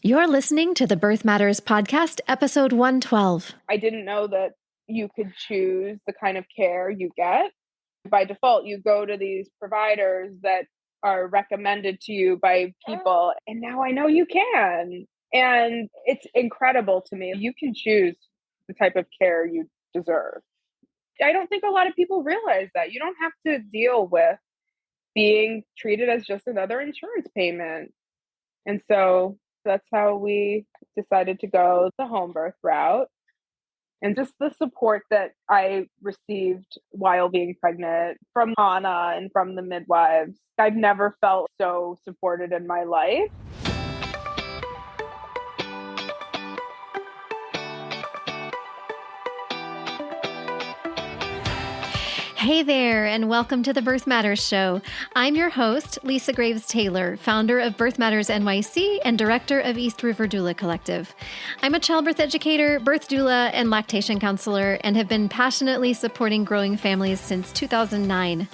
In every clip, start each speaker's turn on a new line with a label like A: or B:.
A: You're listening to the Birth Matters Podcast, episode 112.
B: I didn't know that you could choose the kind of care you get. By default, you go to these providers that are recommended to you by people. And now I know you can. And it's incredible to me. You can choose the type of care you deserve. I don't think a lot of people realize that. You don't have to deal with being treated as just another insurance payment. And so that's how we decided to go the home birth route. And just the support that I received while being pregnant from Chana and from the midwives, I've never felt so supported in my life.
A: Hey there, and welcome to the Birth Matters Show. I'm your host, Lisa Graves Taylor, founder of Birth Matters NYC and director of East River Doula Collective. I'm a childbirth educator, birth doula, and lactation counselor, and have been passionately supporting growing families since 2009.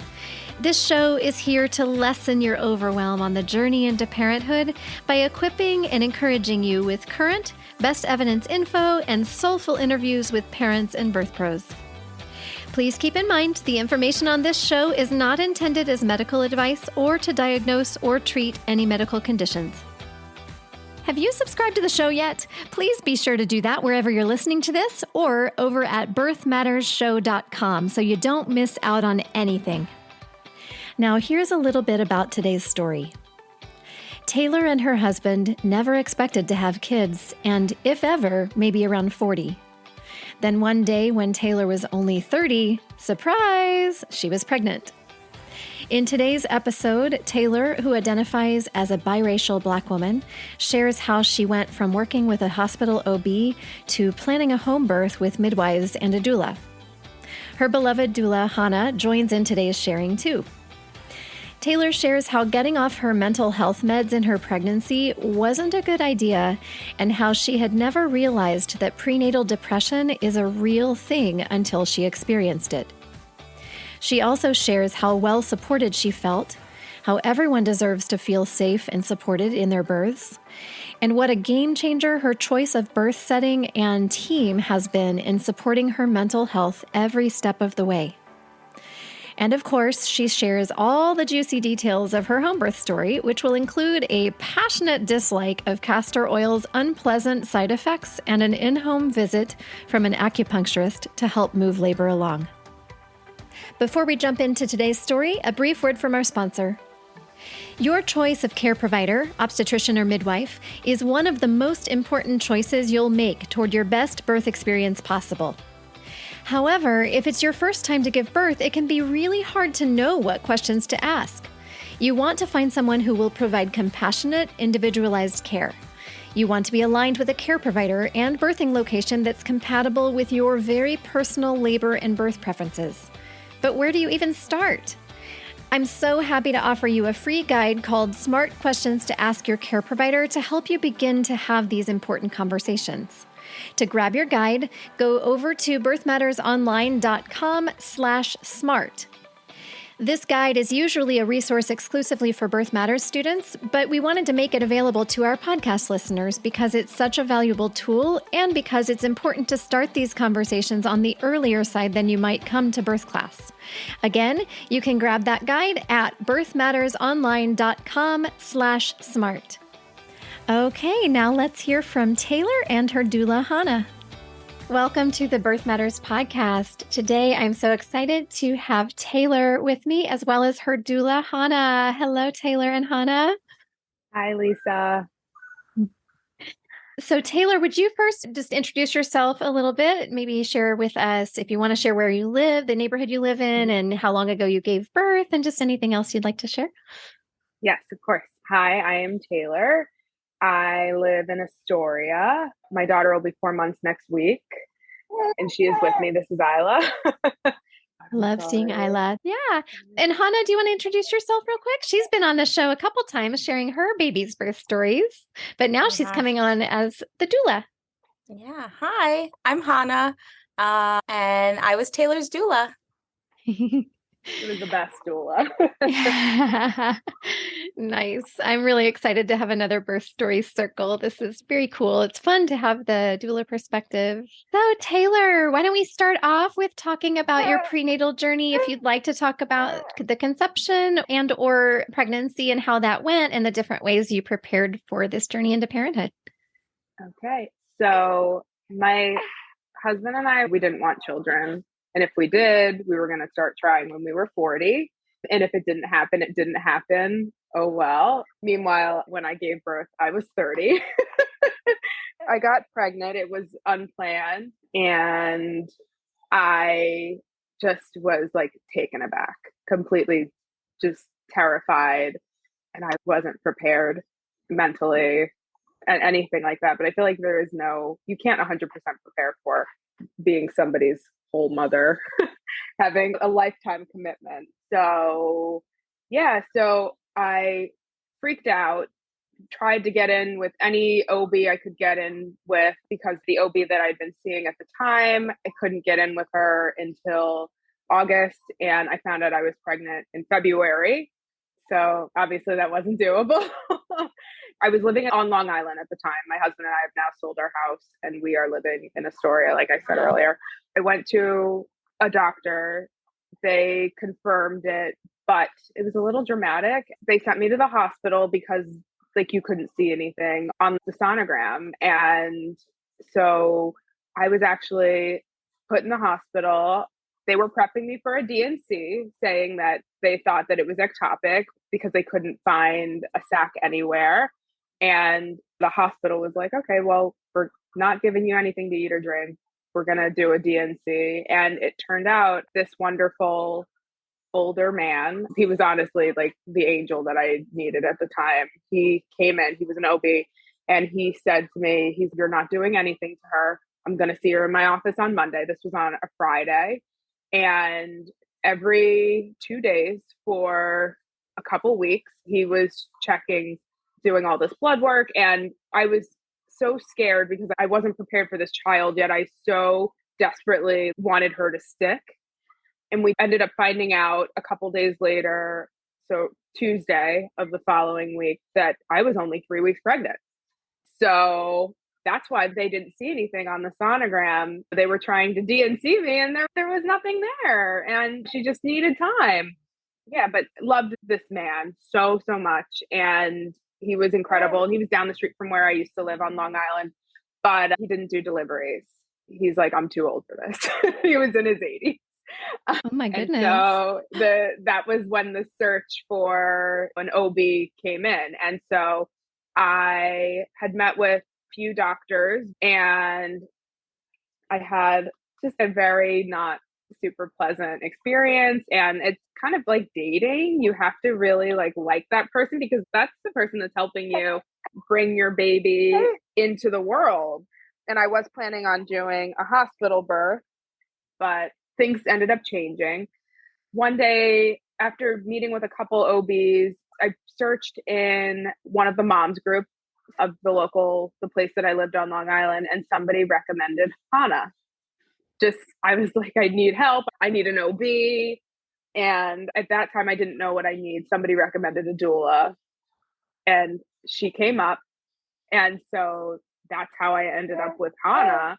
A: This show is here to lessen your overwhelm on the journey into parenthood by equipping and encouraging you with current, best evidence info and soulful interviews with parents and birth pros. Please keep in mind, the information on this show is not intended as medical advice or to diagnose or treat any medical conditions. Have you subscribed to the show yet? Please be sure to do that wherever you're listening to this or over at birthmattersshow.com so you don't miss out on anything. Now, here's a little bit about today's story. Taylor and her husband never expected to have kids, and if ever, maybe around 40. Then one day when Taylor was only 30, surprise, she was pregnant. In today's episode, Taylor, who identifies as a biracial Black woman, shares how she went from working with a hospital OB to planning a home birth with midwives and a doula. Her beloved doula, Chana, joins in today's sharing too. Taylor shares how getting off her mental health meds in her pregnancy wasn't a good idea and how she had never realized that prenatal depression is a real thing until she experienced it. She also shares how well supported she felt, how everyone deserves to feel safe and supported in their births, and what a game changer her choice of birth setting and team has been in supporting her mental health every step of the way. And of course, she shares all the juicy details of her home birth story, which will include a passionate dislike of castor oil's unpleasant side effects and an in-home visit from an acupuncturist to help move labor along. Before we jump into today's story, a brief word from our sponsor. Your choice of care provider, obstetrician or midwife, is one of the most important choices you'll make toward your best birth experience possible. However, if it's your first time to give birth, it can be really hard to know what questions to ask. You want to find someone who will provide compassionate, individualized care. You want to be aligned with a care provider and birthing location that's compatible with your very personal labor and birth preferences. But where do you even start? I'm so happy to offer you a free guide called Smart Questions to Ask Your Care Provider to help you begin to have these important conversations. To grab your guide, go over to birthmattersonline.com/smart. This guide is usually a resource exclusively for Birth Matters students, but we wanted to make it available to our podcast listeners because it's such a valuable tool and because it's important to start these conversations on the earlier side than you might come to birth class. Again, you can grab that guide at birthmattersonline.com/smart. Okay, now let's hear from Taylor and her doula, Chana. Welcome to the Birth Matters podcast. Today, I'm so excited to have Taylor with me as well as her doula, Chana. Hello, Taylor and Chana.
B: Hi, Lisa.
A: So Taylor, would you first just introduce yourself a little bit? Maybe share with us if you want to share where you live, the neighborhood you live in, and how long ago you gave birth, and just anything else you'd like to share.
B: Yes, of course. Hi, I am Taylor. I live in Astoria. My daughter will be 4 months next week, and she is with me. This is Isla.
A: Love seeing Isla. Yeah. And Chana, do you want to introduce yourself real quick? She's been on the show a couple times sharing her baby's birth stories, but now she's coming on as the doula.
C: Yeah. Hi, I'm Chana, and I was Taylor's doula.
B: It was the best doula.
A: Nice. I'm really excited to have another birth story circle. This is very cool. It's fun to have the doula perspective. So, Taylor, why don't we start off with talking about your prenatal journey? If you'd like to talk about the conception and or pregnancy and how that went and the different ways you prepared for this journey into parenthood.
B: Okay. So my husband and I, we didn't want children. And if we did, we were going to start trying when we were 40. And if it didn't happen, it didn't happen. Oh, well. Meanwhile, when I gave birth, I was 30. I got pregnant. It was unplanned. And I just was like taken aback, completely just terrified. And I wasn't prepared mentally and anything like that. But I feel like you can't 100% prepare for being somebody's whole mother, having a lifetime commitment. So, yeah, so I freaked out, tried to get in with any OB I could get in with because the OB that I'd been seeing at the time, I couldn't get in with her until August. And I found out I was pregnant in February. So obviously that wasn't doable. I was living on Long Island at the time. My husband and I have now sold our house and we are living in Astoria, like I said earlier. I went to a doctor. They confirmed it, but it was a little dramatic. They sent me to the hospital because like you couldn't see anything on the sonogram. And so I was actually put in the hospital. They were prepping me for a D&C, saying that they thought that it was ectopic because they couldn't find a sac anywhere. And the hospital was like, okay, well, we're not giving you anything to eat or drink. We're going to do a D&C. And it turned out this wonderful older man, he was honestly like the angel that I needed at the time. He came in, he was an OB, and he said to me, you're not doing anything to her. I'm going to see her in my office on Monday. This was on a Friday. And every 2 days for a couple weeks, he was checking, doing all this blood work. And I was so scared because I wasn't prepared for this child yet. I so desperately wanted her to stick. And we ended up finding out a couple days later, so Tuesday of the following week, that I was only 3 weeks pregnant. So that's why they didn't see anything on the sonogram. They were trying to D&C me and there was nothing there. And she just needed time. Yeah, but loved this man so much. And he was incredible. And he was down the street from where I used to live on Long Island, but he didn't do deliveries. He's like, I'm too old for this. He was in his 80s.
A: Oh my goodness.
B: And so that was when the search for an OB came in. And so I had met with a few doctors and I had just a very not super pleasant experience. And it's kind of like dating. You have to really like that person because that's the person that's helping you bring your baby into the world. And I was planning on doing a hospital birth, but things ended up changing. One day, after meeting with a couple OBs, I searched in one of the moms group of the place that I lived on Long Island, and somebody recommended Chana. I was like, I need help. I need an OB. And at that time, I didn't know what I need. Somebody recommended a doula, and she came up. And so that's how I ended up with Chana.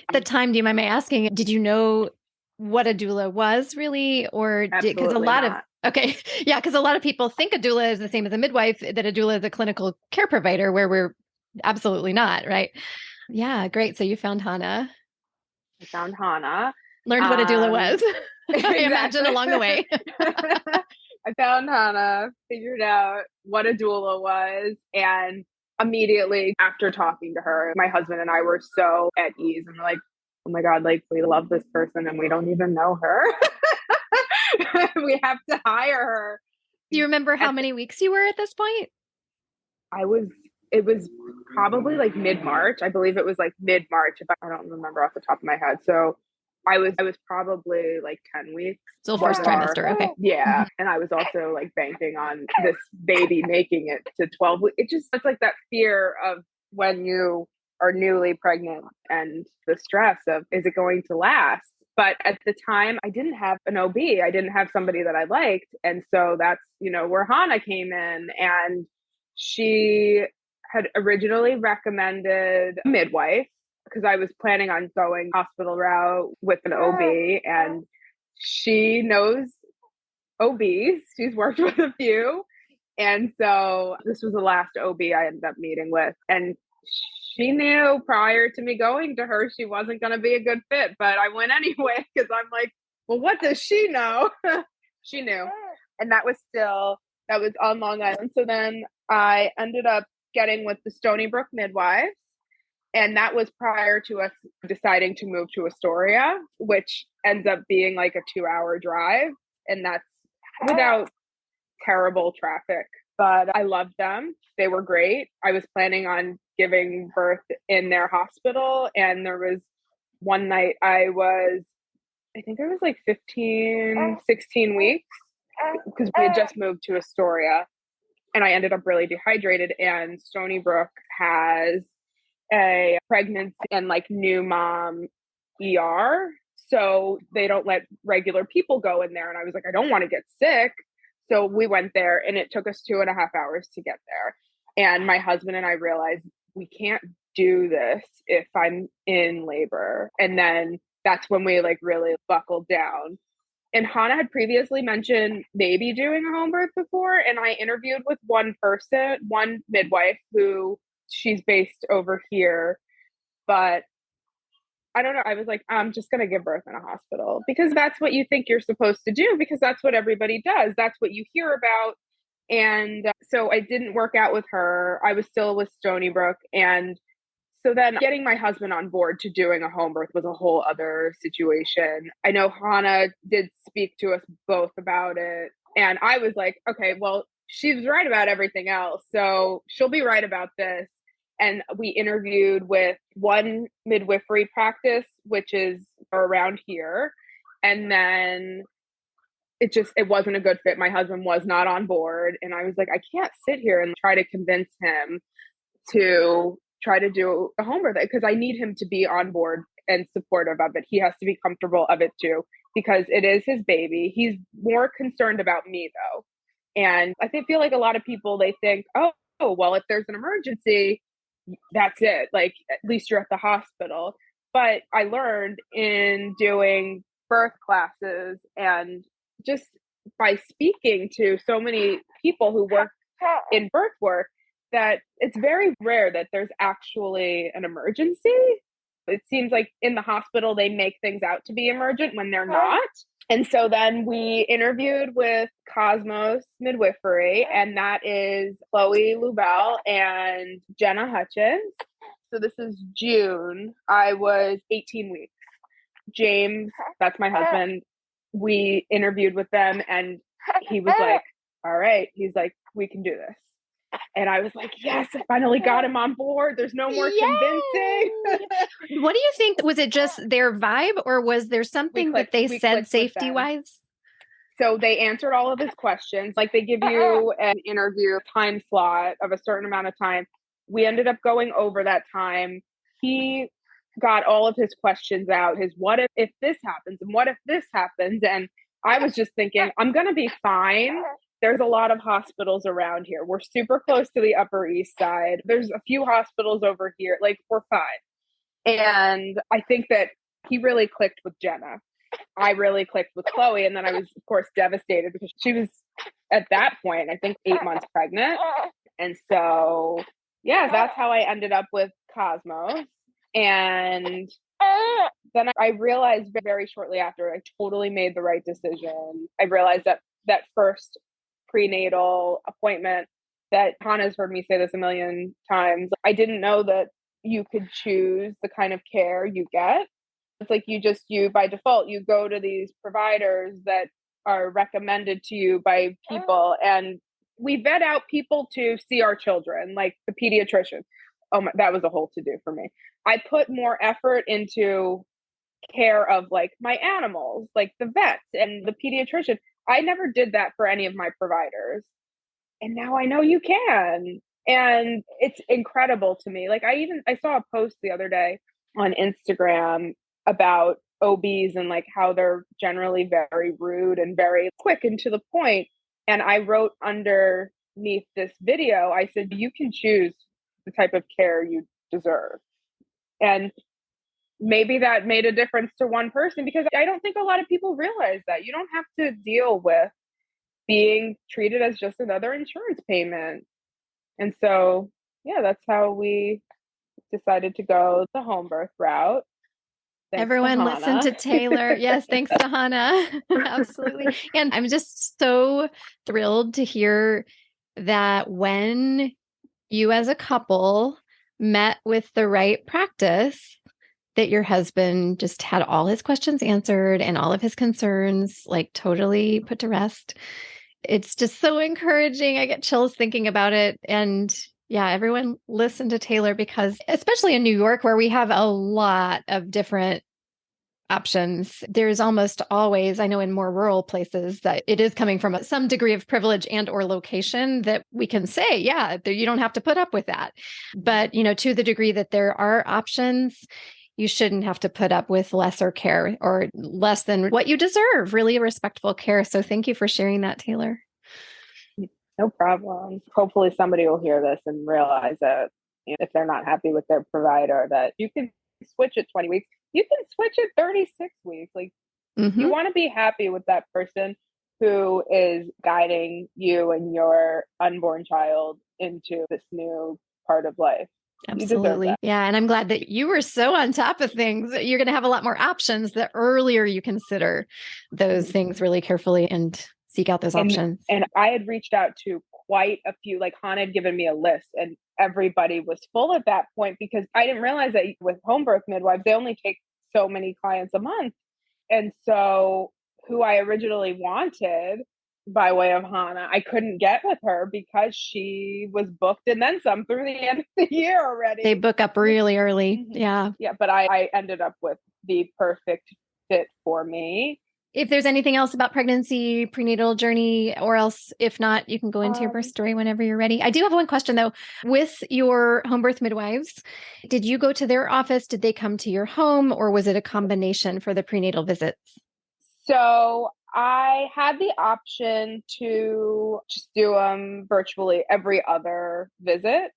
A: At the time, do you mind me asking, did you know what a doula was really? Or because a lot
B: not.
A: because a lot of people think a doula is the same as a midwife, that a doula is a clinical care provider, where we're absolutely not, right? Yeah, great. So you found Chana.
B: I found Chana.
A: Learned what a doula was.
B: Exactly.
A: I imagine along the way.
B: I found Chana, figured out what a doula was, and immediately after talking to her, my husband and I were so at ease and we're like, oh my God, like we love this person and we don't even know her. We have to hire her.
A: Do you remember how many weeks you were at this point?
B: It was probably like mid-March. I believe it was like mid-March, if I don't remember off the top of my head. So I was probably like 10 weeks.
A: Still first trimester. Okay.
B: Yeah. And I was also like banking on this baby making it to 12 weeks. It's like that fear of when you are newly pregnant and the stress of, is it going to last? But at the time, I didn't have an OB. I didn't have somebody that I liked. And so that's, where Chana came in. And she had originally recommended a midwife because I was planning on going hospital route with an OB. And she knows OBs. She's worked with a few. And so this was the last OB I ended up meeting with. And she knew prior to me going to her, she wasn't going to be a good fit, but I went anyway because I'm like, well, what does she know? She knew. And that was on Long Island. So then I ended up getting with the Stony Brook midwives. And that was prior to us deciding to move to Astoria, which ends up being like a 2-hour drive. And that's without terrible traffic. But I loved them. They were great. I was planning on giving birth in their hospital. And there was one night I think I was like 15, 16 weeks because we had just moved to Astoria. And I ended up really dehydrated. And Stony Brook has a pregnancy and like new mom ER. So they don't let regular people go in there. And I was like, I don't want to get sick. So we went there and it took us 2.5 hours to get there. And my husband and I realized we can't do this if I'm in labor. And then that's when we like really buckled down. And Chana had previously mentioned maybe doing a home birth before. And I interviewed with one midwife who she's based over here. But I don't know. I was like, I'm just going to give birth in a hospital because that's what you think you're supposed to do because that's what everybody does. That's what you hear about. And so I didn't work out with her. I was still with Stony Brook. And so then getting my husband on board to doing a home birth was a whole other situation. I know Chana did speak to us both about it. And I was like, okay, well, she's right about everything else. So she'll be right about this. And we interviewed with one midwifery practice, which is around here. And then it wasn't a good fit. My husband was not on board. And I was like, I can't sit here and try to convince him to try to do a home birth because I need him to be on board and supportive of it. He has to be comfortable of it too, because it is his baby. He's more concerned about me though. And I feel like a lot of people, they think, oh, well, if there's an emergency, that's it. Like, at least you're at the hospital. But I learned in doing birth classes and just by speaking to so many people who work in birth work that it's very rare that there's actually an emergency. It seems like in the hospital, they make things out to be emergent when they're not. And so then we interviewed with Cosmos Midwifery, and that is Chloe Lubell and Jenna Hutchins. So this is June. I was 18 weeks. James, that's my husband. We interviewed with them and he was like, all right. He's like, we can do this. And I was like, yes, I finally got him on board. There's no more convincing.
A: What do you think? Was it just their vibe or was there something that they said safety-wise?
B: So they answered all of his questions. Like they give you an interview time slot of a certain amount of time. We ended up going over that time. He got all of his questions out. His what if this happens and what if this happens? And I was just thinking, I'm going to be fine. There's a lot of hospitals around here. We're super close to the Upper East Side. There's a few hospitals over here. Like, we're fine. And I think that he really clicked with Jenna. I really clicked with Chloe. And then I was, of course, devastated because she was at that point, I think 8 months pregnant. And so, yeah, that's how I ended up with Cosmos. And then I realized very shortly after I totally made the right decision. I realized that first prenatal appointment that Chana's heard me say this a million times. I didn't know that you could choose the kind of care you get. It's like you by default, you go to these providers that are recommended to you by people. And we vet out people to see our children, like the pediatrician. Oh my, that was a whole to-do for me. I put more effort into care of like my animals, like the vets and the pediatrician. I never did that for any of my providers. And now I know you can. And it's incredible to me. Like I saw a post the other day on Instagram about OBs and like how they're generally very rude and very quick and to the point. And I wrote underneath this video, I said, you can choose the type of care you deserve. And maybe that made a difference to one person, because I don't think a lot of people realize that you don't have to deal with being treated as just another insurance payment. And so, yeah, that's how we decided to go the home birth route. Thanks
A: Everyone listen to Taylor. Yes, thanks to Hannah. Absolutely. And I'm just so thrilled to hear that when you as a couple met with the right practice, that your husband just had all his questions answered and all of his concerns like totally put to rest. It's just so encouraging. I get chills thinking about it. And yeah, everyone listen to Taylor, because especially in New York, where we have a lot of different options, there's almost always, I know in more rural places, that it is coming from some degree of privilege and or location that we can say, yeah, you don't have to put up with that. But, to the degree that there are options, you shouldn't have to put up with lesser care or less than what you deserve, really respectful care. So thank you for sharing that, Taylor.
B: No problem. Hopefully somebody will hear this and realize that if they're not happy with their provider, that you can switch at 20 weeks. You can switch at 36 weeks. Like, you want to be happy with that person who is guiding you and your unborn child into this new part of life.
A: Absolutely. Yeah. And I'm glad that you were so on top of things. You're going to have a lot more options the earlier you consider those things really carefully and seek out those options.
B: And I had reached out to quite a few, like Hannah had given me a list, and everybody was full at that point, because I didn't realize that with home birth midwives, they only take so many clients a month. And so who I originally wanted by way of Hannah, I couldn't get with her because she was booked and then some through the end of the year already.
A: They book up really early. Yeah.
B: Yeah. But I ended up with the perfect fit for me.
A: If there's anything else about pregnancy, prenatal journey, or else, if not, you can go into your birth story whenever you're ready. I do have one question though. With your home birth midwives, did you go to their office? Did they come to your home, or was it a combination for the prenatal visits?
B: So I had the option to just do them virtually every other visit,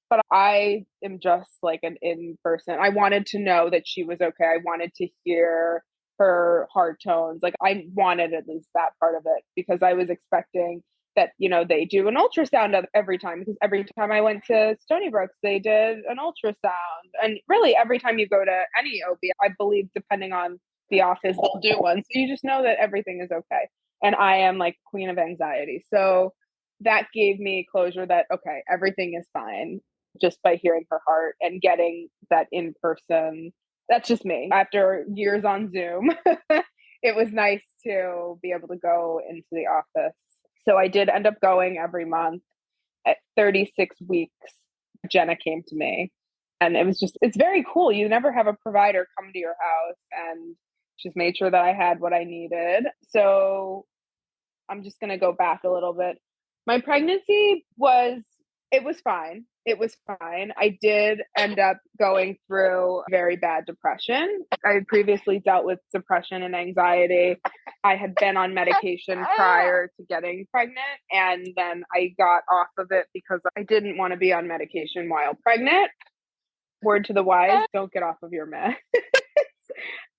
B: but I am just like an in-person. I wanted to know that she was okay. I wanted to hear her heart tones. Like, I wanted at least that part of it, because I was expecting that, they do an ultrasound every time, because every time I went to Stony Brooks, they did an ultrasound. And really every time you go to any OB, I believe, depending on the office, they'll do one. So you just know that everything is okay. And I am like queen of anxiety. So that gave me closure that, okay, everything is fine, just by hearing her heart and getting that in person. That's just me. After years on Zoom, it was nice to be able to go into the office. So I did end up going every month. At 36 weeks, Jenna came to me, and it's very cool. You never have a provider come to your house, and just made sure that I had what I needed. So I'm just going to go back a little bit. My pregnancy was fine. It was fine. I did end up going through very bad depression. I had previously dealt with depression and anxiety. I had been on medication prior to getting pregnant, and then I got off of it because I didn't want to be on medication while pregnant. Word to the wise, don't get off of your meds.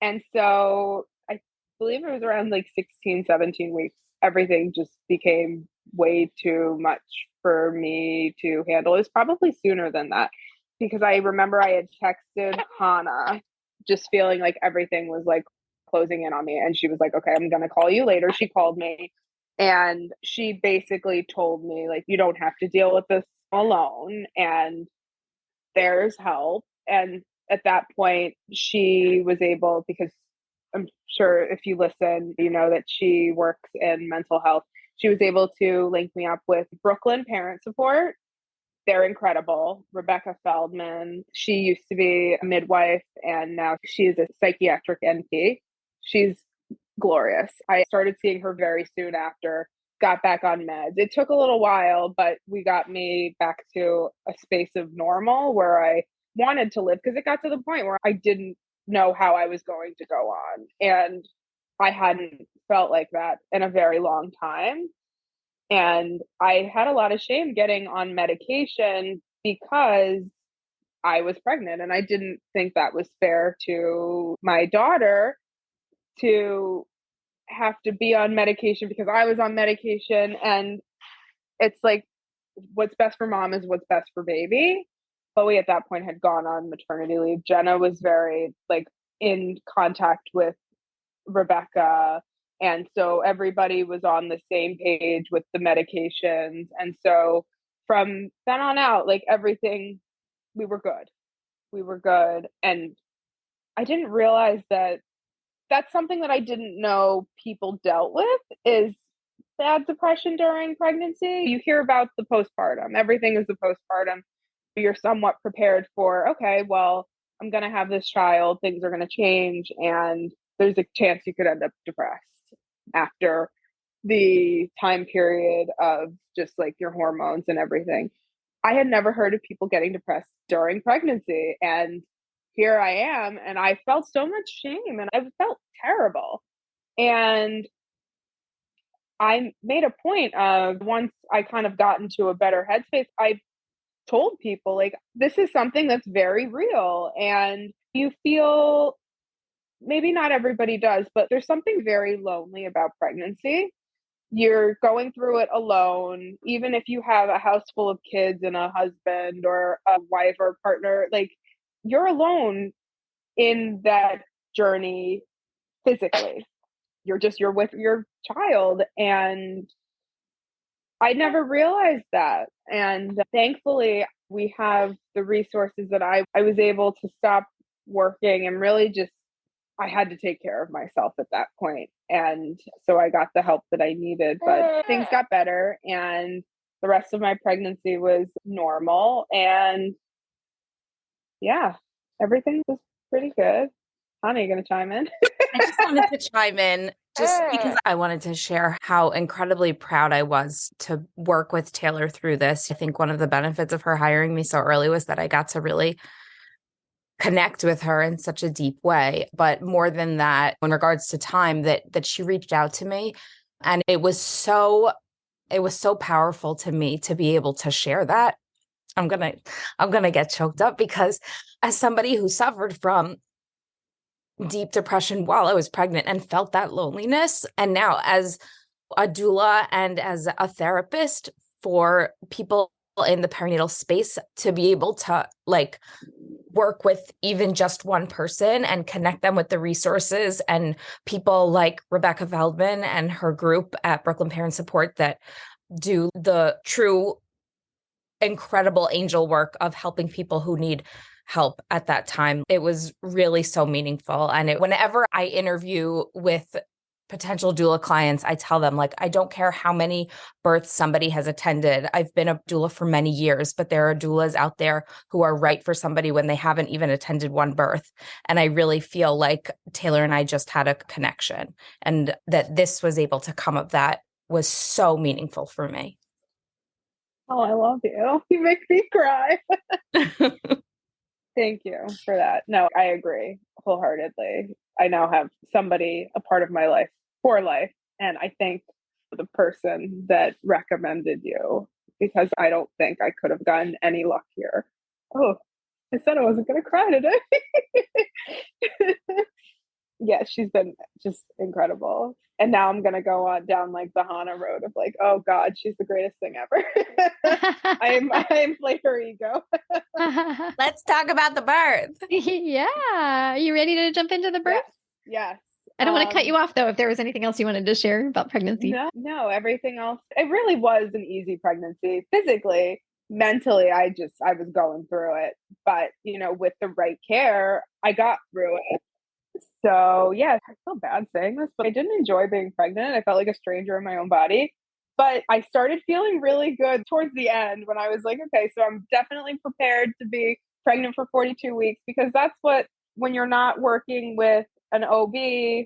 B: And so I believe it was around like 16, 17 weeks. Everything just became way too much for me to handle. It was probably sooner than that, because I remember I had texted Hannah just feeling like everything was like closing in on me. And she was like, okay, I'm going to call you later. She called me, and she basically told me, like, you don't have to deal with this alone, and there's help. And at that point, she was able, because I'm sure if you listen, you know that she works in mental health. She was able to link me up with Brooklyn Parent Support. They're incredible. Rebecca Feldman, she used to be a midwife, and now she's a psychiatric NP. She's glorious. I started seeing her very soon after, got back on meds. It took a little while, but we got me back to a space of normal where I wanted to live, because it got to the point where I didn't know how I was going to go on. And I hadn't felt like that in a very long time. And I had a lot of shame getting on medication because I was pregnant. And I didn't think that was fair to my daughter to have to be on medication because I was on medication. And it's like, what's best for mom is what's best for baby. But we at that point had gone on maternity leave. Jenna was very like in contact with Rebecca. And so everybody was on the same page with the medications. And so from then on out, like everything, we were good. We were good. And I didn't realize that that's something that I didn't know people dealt with is bad depression during pregnancy. You hear about the postpartum, everything is the postpartum. You're somewhat prepared for, okay, well, I'm going to have this child, things are going to change, and there's a chance you could end up depressed after the time period of just like your hormones and everything. I had never heard of people getting depressed during pregnancy. And here I am, and I felt so much shame and I felt terrible. And I made a point of once I kind of got into a better headspace, I told people, like, this is something that's very real. And you feel maybe not everybody does, but there's something very lonely about pregnancy. You're going through it alone, even if you have a house full of kids and a husband or a wife or a partner, like, you're alone in that journey physically. You're with your child. And I never realized that. And thankfully, we have the resources that I was able to stop working and really just, I had to take care of myself at that point. And so I got the help that I needed, but things got better. And the rest of my pregnancy was normal. And yeah, everything was pretty good. Hannah, you going to chime in?
C: I just wanted to chime in just because I wanted to share how incredibly proud I was to work with Taylor through this. I think one of the benefits of her hiring me so early was that I got to really connect with her in such a deep way. But more than that, in regards to time, that she reached out to me, and it was so powerful to me to be able to share that. I'm gonna get choked up because as somebody who suffered from deep depression while I was pregnant and felt that loneliness, and now as a doula and as a therapist for people in the perinatal space, to be able to like work with even just one person and connect them with the resources and people like Rebecca Feldman and her group at Brooklyn Parent Support that do the true incredible angel work of helping people who need help at that time. It was really so meaningful. And whenever I interview with potential doula clients, I tell them, like, I don't care how many births somebody has attended. I've been a doula for many years, but there are doulas out there who are right for somebody when they haven't even attended one birth. And I really feel like Taylor and I just had a connection, and that this was able to come of that was so meaningful for me.
B: Oh, I love you. You make me cry. Thank you for that. No, I agree wholeheartedly. I now have somebody, a part of my life for life. And I thank the person that recommended you because I don't think I could have gotten any luckier. Oh, I said I wasn't going to cry today. Yeah, she's been just incredible. And now I'm going to go on down like the Hannah road of like, oh God, she's the greatest thing ever. I inflate her ego.
C: Let's talk about the birth.
A: Yeah. Are you ready to jump into the birth?
B: Yes.
A: I don't want to cut you off though, if there was anything else you wanted to share about pregnancy.
B: No, everything else. It really was an easy pregnancy. Physically, mentally, I was going through it. But, with the right care, I got through it. So yeah, I feel bad saying this, but I didn't enjoy being pregnant. I felt like a stranger in my own body. But I started feeling really good towards the end when I was like, okay, so I'm definitely prepared to be pregnant for 42 weeks because that's what, when you're not working with an OB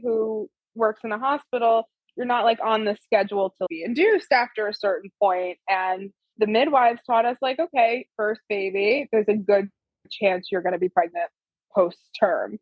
B: who works in a hospital, you're not like on the schedule to be induced after a certain point. And the midwives taught us like, okay, first baby, there's a good chance you're going to be pregnant post term.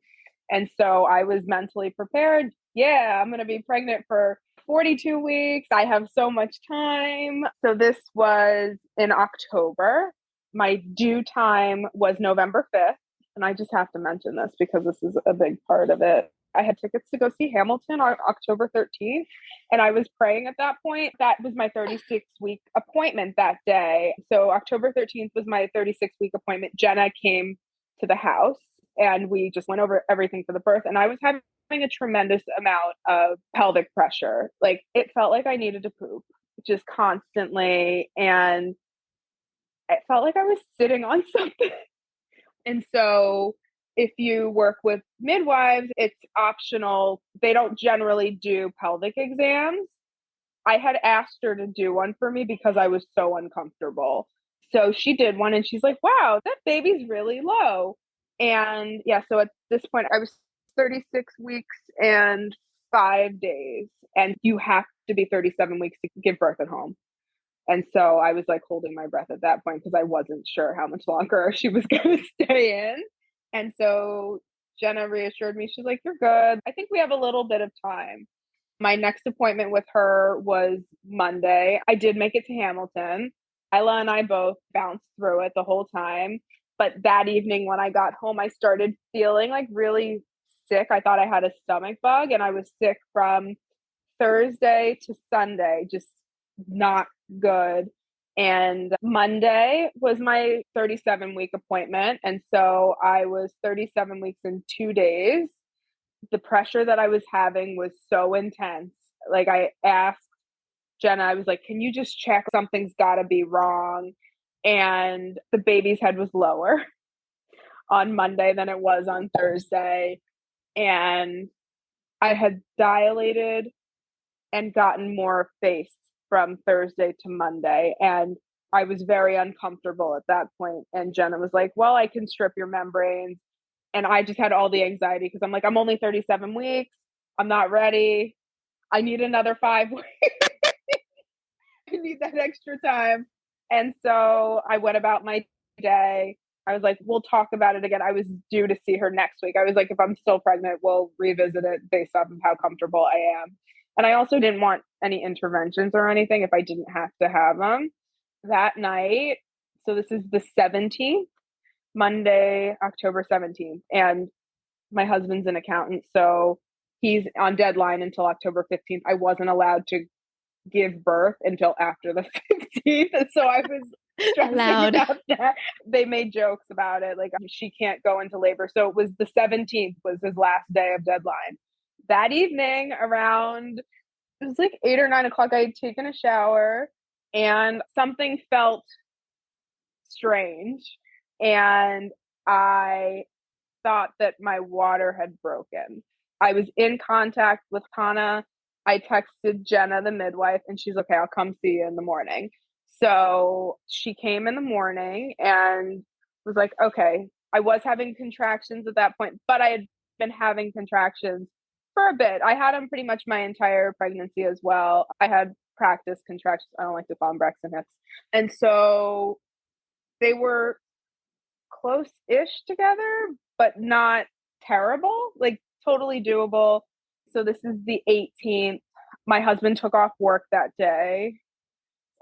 B: And so I was mentally prepared. Yeah, I'm going to be pregnant for 42 weeks. I have so much time. So this was in October. My due time was November 5th. And I just have to mention this because this is a big part of it. I had tickets to go see Hamilton on October 13th. And I was praying at that point. That was my 36-week appointment that day. So October 13th was my 36-week appointment. Jenna came to the house and we just went over everything for the birth. And I was having a tremendous amount of pelvic pressure. Like it felt like I needed to poop just constantly. And it felt like I was sitting on something. And so if you work with midwives, it's optional. They don't generally do pelvic exams. I had asked her to do one for me because I was so uncomfortable. So she did one and she's like, wow, that baby's really low. And yeah, so at this point, I was 36 weeks and 5 days, and you have to be 37 weeks to give birth at home. And so I was like holding my breath at that point because I wasn't sure how much longer she was going to stay in. And so Jenna reassured me. She's like, you're good. I think we have a little bit of time. My next appointment with her was Monday. I did make it to Hamilton. Ella and I both bounced through it the whole time. But that evening when I got home, I started feeling like really sick. I thought I had a stomach bug, and I was sick from Thursday to Sunday, just not good. And Monday was my 37-week appointment. And so I was 37 weeks and 2 days. The pressure that I was having was so intense. Like I asked Jenna, I was like, can you just check? Something's got to be wrong. And the baby's head was lower on Monday than it was on Thursday. And I had dilated and gotten more face from Thursday to Monday. And I was very uncomfortable at that point. And Jenna was like, well, I can strip your membranes. And I just had all the anxiety because I'm like, I'm only 37 weeks. I'm not ready. I need another 5 weeks. I need that extra time. And so I went about my day. I was like, we'll talk about it again. I was due to see her next week. I was like, if I'm still pregnant, we'll revisit it based off of how comfortable I am. And I also didn't want any interventions or anything if I didn't have to have them. That night, so this is the 17th, Monday, October 17th. And my husband's an accountant, so he's on deadline until October 15th. I wasn't allowed to give birth until after the 15th. And so I was stressing about that. They made jokes about it. Like she can't go into labor. So it was the 17th was his last day of deadline. That evening around, it was like 8 or 9 o'clock, I had taken a shower and something felt strange. And I thought that my water had broken. I was in contact with Chana. I texted Jenna, the midwife, and she's okay, I'll come see you in the morning. So she came in the morning and was like, okay, I was having contractions at that point, but I had been having contractions for a bit. I had them pretty much my entire pregnancy as well. I had practice contractions. I don't like to call them Braxton Hicks. And so they were close-ish together, but not terrible, like totally doable. So this is the 18th. My husband took off work that day.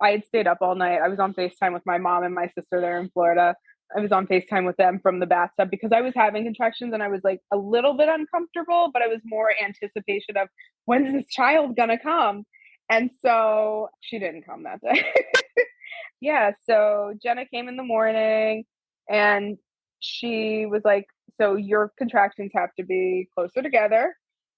B: I had stayed up all night. I was on FaceTime with my mom and my sister there in Florida. I was on FaceTime with them from the bathtub because I was having contractions and I was like a little bit uncomfortable, but I was more anticipation of when's this child gonna come? And so she didn't come that day. Yeah, so Jenna came in the morning and she was like, so your contractions have to be closer together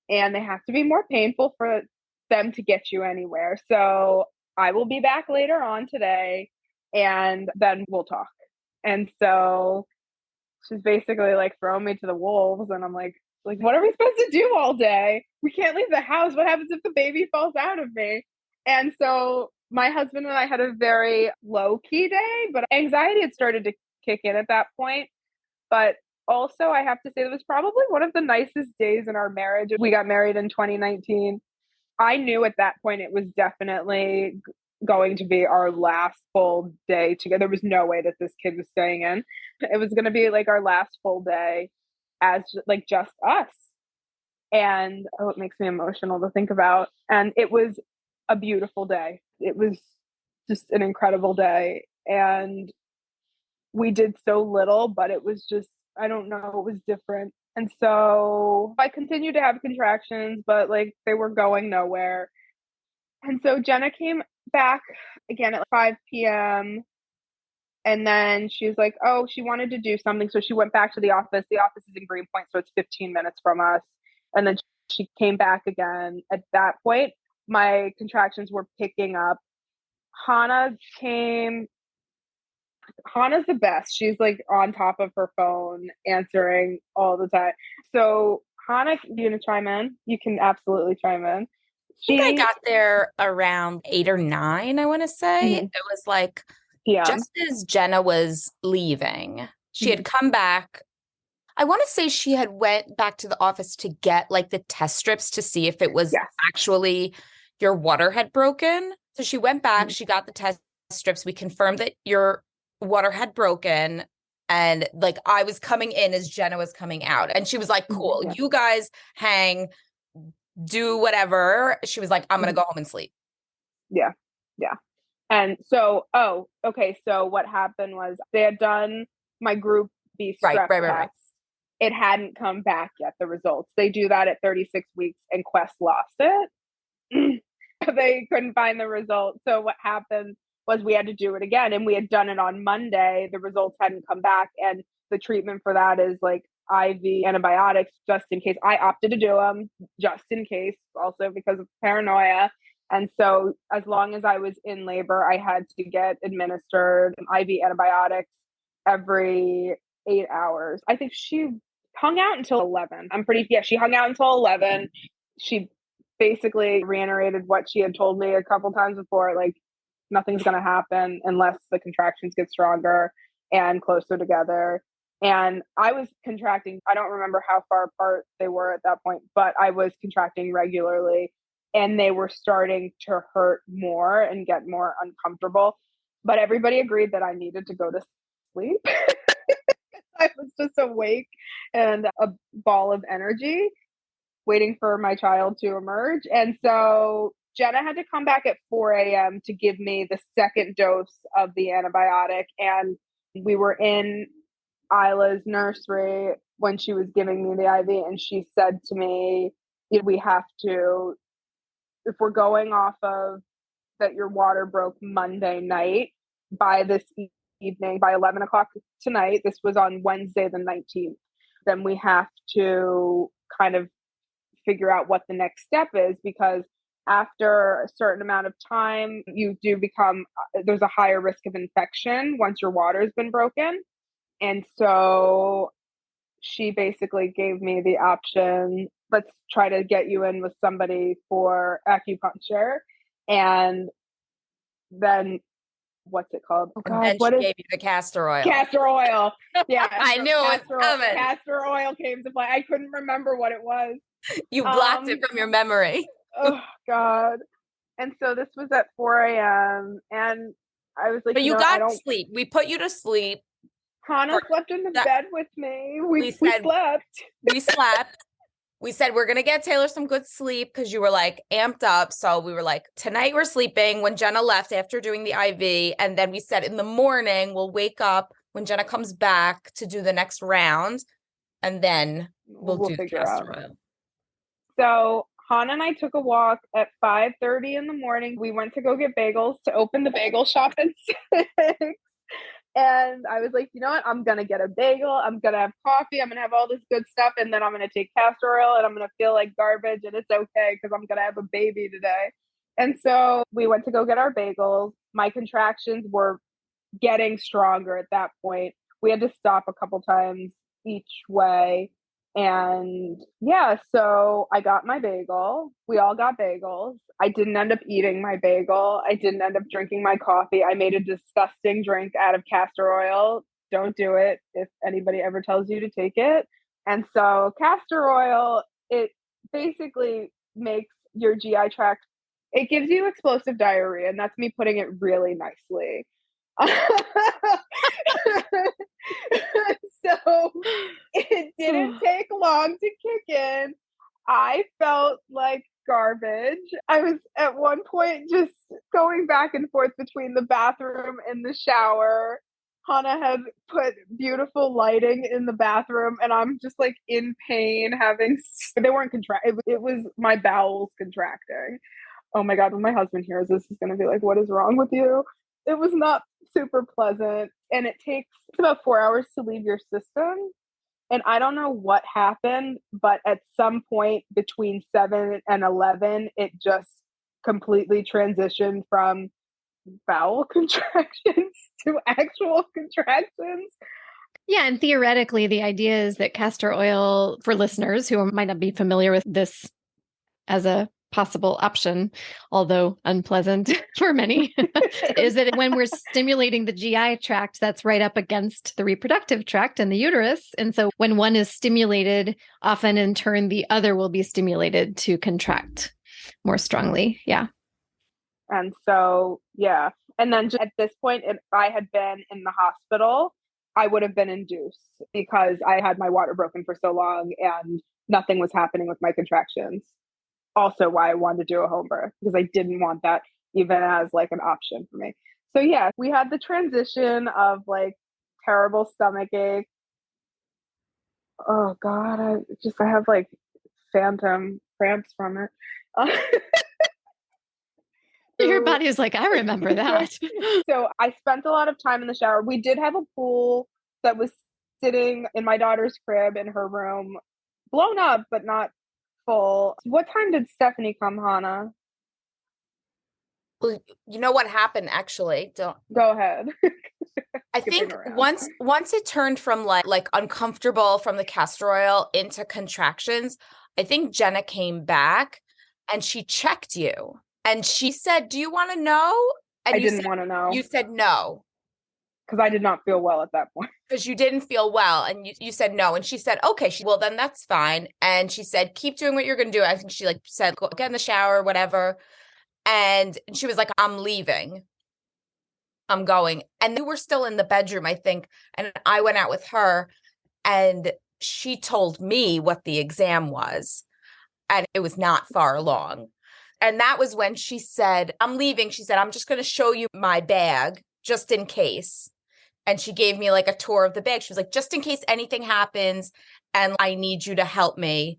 B: and they have to be more painful for them to get you anywhere. So I will be back later on today and then we'll talk. And so she's basically like throwing me to the wolves. And I'm like, what are we supposed to do all day? We can't leave the house. What happens if the baby falls out of me? And so my husband and I had a very low key day, but anxiety had started to kick in at that point. But also, I have to say, it was probably one of the nicest days in our marriage. We got married in 2019. I knew at that point it was definitely going to be our last full day together. There was no way that this kid was staying in. It was going to be like our last full day. as like just us. And it makes me emotional to think about. And it was a beautiful day. It was just an incredible day. And we did so little, but it was just, I don't know, it was different. And so I continued to have contractions, but like they were going nowhere. And so Jenna came back again at 5 p.m. And then she was like, oh, she wanted to do something. So she went back to the office. The office is in Greenpoint, so it's 15 minutes from us. And then she came back again. At that point, my contractions were picking up. Hannah's the best. She's like on top of her phone, answering all the time. So Hannah, you gonna chime in? You can absolutely chime in.
C: I think I got there around 8 or 9, I want to say. It was like just as Jenna was leaving, she had come back. I want to say she had went back to the office to get like the test strips to see if it was actually your water had broken. So she went back, she got the test strips. We confirmed that your water had broken. And like I was coming in as Jenna was coming out. And she was like, cool, you guys hang, do whatever. She was like, I'm going to go home and sleep.
B: Yeah. And so, okay. So what happened was they had done my group B strep test. It hadn't come back yet, the results. They do that at 36 weeks and Quest lost it. They couldn't find the results. So what happened was we had to do it again. And we had done it on Monday. The results hadn't come back. And the treatment for that is like IV antibiotics, just in case. I opted to do them just in case, also because of paranoia. And so as long as I was in labor, I had to get administered IV antibiotics every 8 hours. I think she hung out until 11. She hung out until 11. She basically reiterated what she had told me a couple times before, like nothing's going to happen unless the contractions get stronger and closer together. And I was contracting. I don't remember how far apart they were at that point, but I was contracting regularly and they were starting to hurt more and get more uncomfortable. But everybody agreed that I needed to go to sleep. I was just awake and a ball of energy waiting for my child to emerge. And so Jenna had to come back at 4 a.m. to give me the second dose of the antibiotic. And we were in Isla's nursery when she was giving me the IV. And she said to me, we have to, if we're going off of that your water broke Monday night, by this evening, by 11 o'clock tonight, this was on Wednesday the 19th, then we have to kind of figure out what the next step is, because after a certain amount of time, you do become, there's a higher risk of infection once your water's been broken. And so she basically gave me the option, let's try to get you in with somebody for acupuncture. And then what's it called?
C: Oh God, and she gave you the castor oil.
B: Castor oil. Yeah.
C: I knew it was coming.
B: Castor oil came to play. I couldn't remember what it was.
C: You blocked it from your memory.
B: Oh God. And so this was at 4 a.m. And I was like,
C: but you got sleep. We put you to sleep.
B: Hannah slept in the bed with me. We slept.
C: We slept. We said, we're going to get Taylor some good sleep because you were like amped up. So we were like, tonight we're sleeping when Jenna left after doing the IV. And then we said in the morning, we'll wake up when Jenna comes back to do the next round. And then we'll do the castor oil.
B: So Hannah and I took a walk at 5:30 in the morning. We went to go get bagels to open the bagel shop at 6. And I was like, you know what? I'm going to get a bagel. I'm going to have coffee. I'm going to have all this good stuff. And then I'm going to take castor oil and I'm going to feel like garbage. And it's okay because I'm going to have a baby today. And so we went to go get our bagels. My contractions were getting stronger at that point. We had to stop a couple times each way. And yeah, so I got my bagel. We all got bagels. I didn't end up eating my bagel. I didn't end up drinking my coffee. I made a disgusting drink out of castor oil. Don't do it if anybody ever tells you to take it. And so castor oil, it basically makes your GI tract, it gives you explosive diarrhea. And that's me putting it really nicely. So it didn't take long to kick in. I felt like garbage. I was at one point just going back and forth between the bathroom and the shower. Hannah had put beautiful lighting in the bathroom, and I'm just like in pain, they weren't it was my bowels contracting. Oh my God, when my husband hears this, he's going to be like, what is wrong with you? It was not super pleasant, and it takes about 4 hours to leave your system. And I don't know what happened, but at some point between 7 and 11, it just completely transitioned from bowel contractions to actual contractions.
A: Yeah, and theoretically, the idea is that castor oil, for listeners who might not be familiar with this as a possible option, although unpleasant for many, is that when we're stimulating the GI tract, that's right up against the reproductive tract and the uterus. And so when one is stimulated, often in turn, the other will be stimulated to contract more strongly. Yeah.
B: And so, yeah. And then at this point, if I had been in the hospital, I would have been induced because I had my water broken for so long and nothing was happening with my contractions. Also why I wanted to do a home birth, because I didn't want that even as like an option for me. So yeah, we had the transition of like terrible stomach ache. Oh God, I have like phantom cramps from it.
A: Your body is like, I remember that.
B: So I spent a lot of time in the shower. We did have a pool that was sitting in my daughter's crib in her room, blown up, but not full. What time did Stephanie come, Hannah?
C: Well, you know what happened actually? Don't
B: go ahead.
C: I think once it turned from like uncomfortable from the castor oil into contractions, I think Jenna came back and she checked you and she said, "Do you want to know?" And
B: I didn't want to know.
C: You said no.
B: Because I did not feel well at that point.
C: Because you didn't feel well and you said no. And she said, okay, well, then that's fine. And she said, keep doing what you're going to do. I think she said, go get in the shower, whatever. And she was like, I'm leaving. I'm going. And we were still in the bedroom, I think. And I went out with her and she told me what the exam was. And it was not far along. And that was when she said, I'm leaving. She said, I'm just going to show you my bag just in case. And she gave me like a tour of the bag. She was like, just in case anything happens and I need you to help me.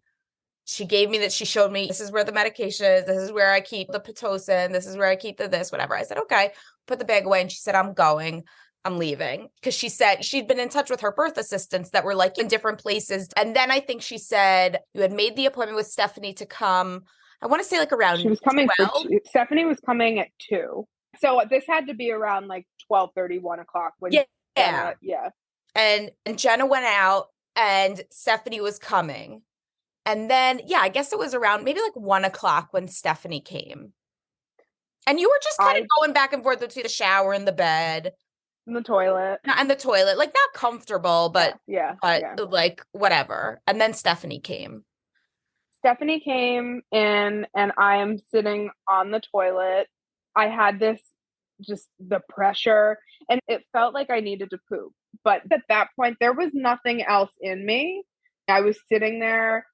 C: She showed me, this is where the medication is. This is where I keep the Pitocin. This is where I keep the this, whatever. I said, okay, put the bag away. And she said, I'm going. I'm leaving. Because she said she'd been in touch with her birth assistants that were like in different places. And then I think she said you had made the appointment with Stephanie to come. I want to say like around
B: she was coming
C: 12.
B: Stephanie was coming at 2. So this had to be around like 12:30, 1 o'clock. When
C: Yeah. And Jenna went out and Stephanie was coming. And then, I guess it was around maybe like 1 o'clock when Stephanie came. And you were just kind of going back and forth between the shower and the bed.
B: And the toilet.
C: And the toilet. Like not comfortable, but
B: yeah.
C: Like whatever. And then Stephanie came.
B: Stephanie came in and I am sitting on the toilet. I had just the pressure and it felt like I needed to poop. But at that point, there was nothing else in me. I was sitting there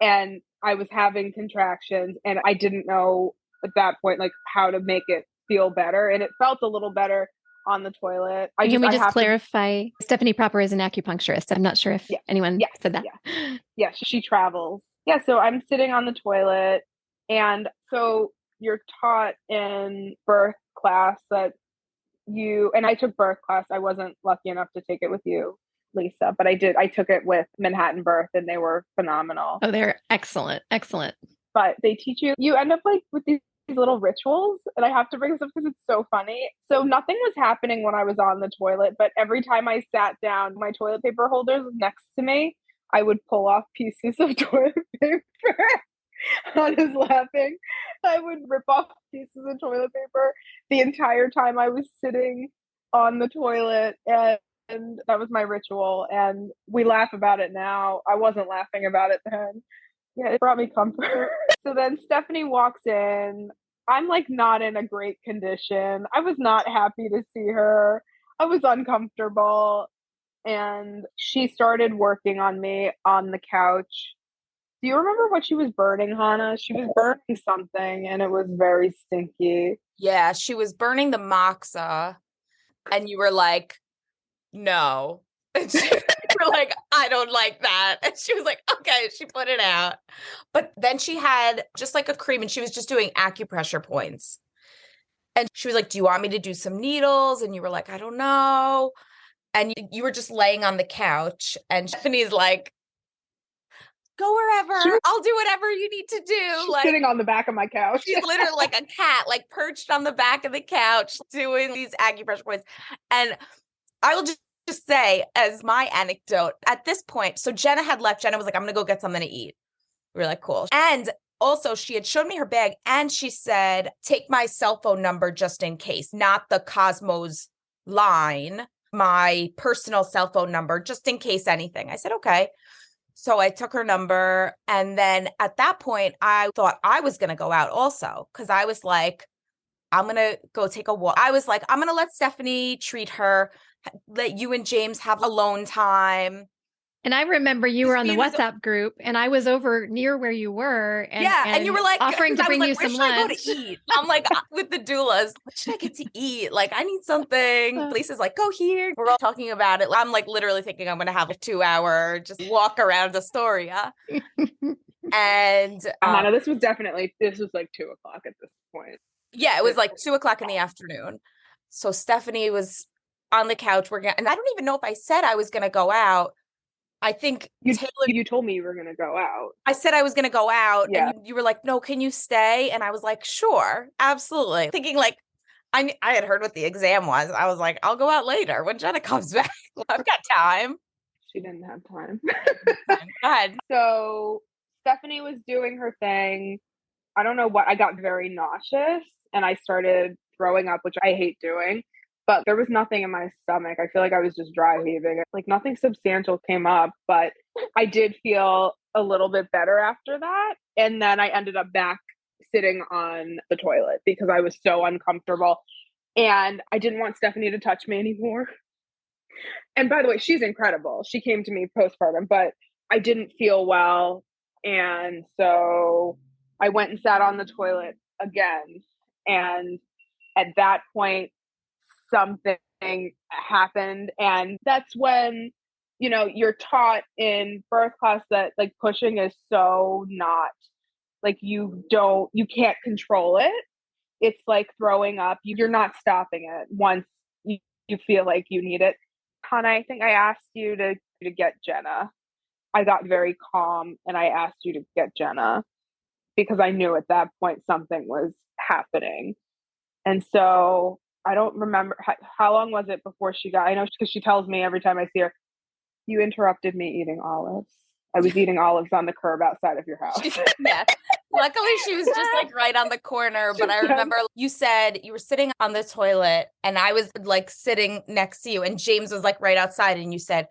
B: and I was having contractions and I didn't know at that point, like how to make it feel better. And it felt a little better on the toilet.
A: Can we just clarify? Stephanie Proper is an acupuncturist. I'm not sure if anyone said that.
B: Yeah, she travels. Yeah, so I'm sitting on the toilet. And so you're taught in birth class that and I took birth class. I wasn't lucky enough to take it with you, Lisa, but I took it with Manhattan Birth and they were phenomenal.
A: Oh, they're excellent. Excellent.
B: But they teach you end up like with these little rituals. And I have to bring this up because it's so funny. So nothing was happening when I was on the toilet, but every time I sat down, my toilet paper holder was next to me. I would pull off pieces of toilet paper. Hannah's laughing. I would rip off pieces of toilet paper the entire time I was sitting on the toilet. And that was my ritual. And we laugh about it now. I wasn't laughing about it then. Yeah, it brought me comfort. So then Stephanie walks in. I'm like not in a great condition. I was not happy to see her. I was uncomfortable. and she started working on me on the couch. Do you remember what she was burning, Hannah? She was burning something and it was very stinky.
C: Yeah, she was burning the moxa and you were like, no. And you were like, I don't like that. And she was like, okay, she put it out. But then she had just like a cream and she was just doing acupressure points. And she was like, do you want me to do some needles? And you were like, I don't know. And you were just laying on the couch. And Stephanie's like, go wherever. I'll do whatever you need to do.
B: She's sitting on the back of my couch.
C: She's literally like a cat, like perched on the back of the couch doing these acupressure points. And I will just say, as my anecdote, at this point, so Jenna had left. Jenna was like, I'm going to go get something to eat. We were like, cool. And also, she had shown me her bag and she said, take my cell phone number just in case, not the Cosmos line, my personal cell phone number, just in case anything. I said, okay. So I took her number. And then at that point, I thought I was going to go out also because I was like, I'm going to go take a walk. I was like, I'm going to let Stephanie treat her, let you and James have alone time.
A: And I remember you were on the WhatsApp group and I was over near where you were.
C: And you were like,
A: offering to bring you some lunch.
C: Where should I go to eat? I'm like, with the doulas, what should I get to eat? Like, I need something. Lisa's like, go here. We're all talking about it. I'm like literally thinking I'm going to have a 2-hour just walk around Astoria. And
B: Hannah, this was like 2:00 at this point.
C: Yeah, it was like 2:00 in the afternoon. So Stephanie was on the couch working, and I don't even know if I said I was going to go out. I think
B: you told me you were going to go out.
C: I said I was going to go out and you were like, no, can you stay? And I was like, sure, absolutely. Thinking like, I had heard what the exam was. I was like, I'll go out later when Jenna comes back. I've got time.
B: She didn't have time.
C: Go ahead.
B: So Stephanie was doing her thing. I don't know what, I got very nauseous and I started throwing up, which I hate doing. But there was nothing in my stomach. I feel like I was just dry heaving. Like nothing substantial came up, but I did feel a little bit better after that. And then I ended up back sitting on the toilet because I was so uncomfortable. And I didn't want Stephanie to touch me anymore. And by the way, she's incredible. She came to me postpartum, but I didn't feel well. And so I went and sat on the toilet again. And at that point, something happened. And that's when, you're taught in birth class that like pushing is so not like you can't control it. It's like throwing up. You're not stopping it once you feel like you need it. Hannah, I think I asked you to get Jenna. I got very calm and I asked you to get Jenna because I knew at that point something was happening. And so I don't remember how long was it before she got, I know because she tells me every time I see her, you interrupted me eating olives. I was eating olives on the curb outside of your house.
C: Yeah. Luckily she was just like right on the corner. But I remember you said you were sitting on the toilet and I was like sitting next to you and James was like right outside and you said,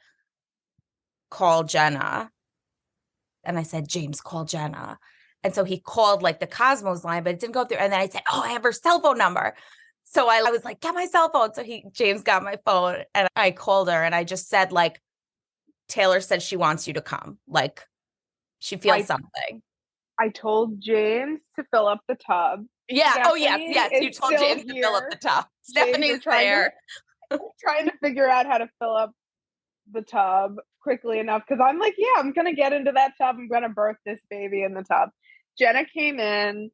C: call Jenna. And I said, James, call Jenna. And so he called like the Cosmos line, but it didn't go through. And then I said, oh, I have her cell phone number. So I was like, get my cell phone. So James got my phone and I called her and I just said like, Taylor said she wants you to come. Like she feels something.
B: I told James to fill up the tub.
C: Yeah. Stephanie yes. You told James to fill up the tub. Stephanie's there.
B: Trying to figure out how to fill up the tub quickly enough. Cause I'm like, yeah, I'm going to get into that tub. I'm going to birth this baby in the tub. Jenna came in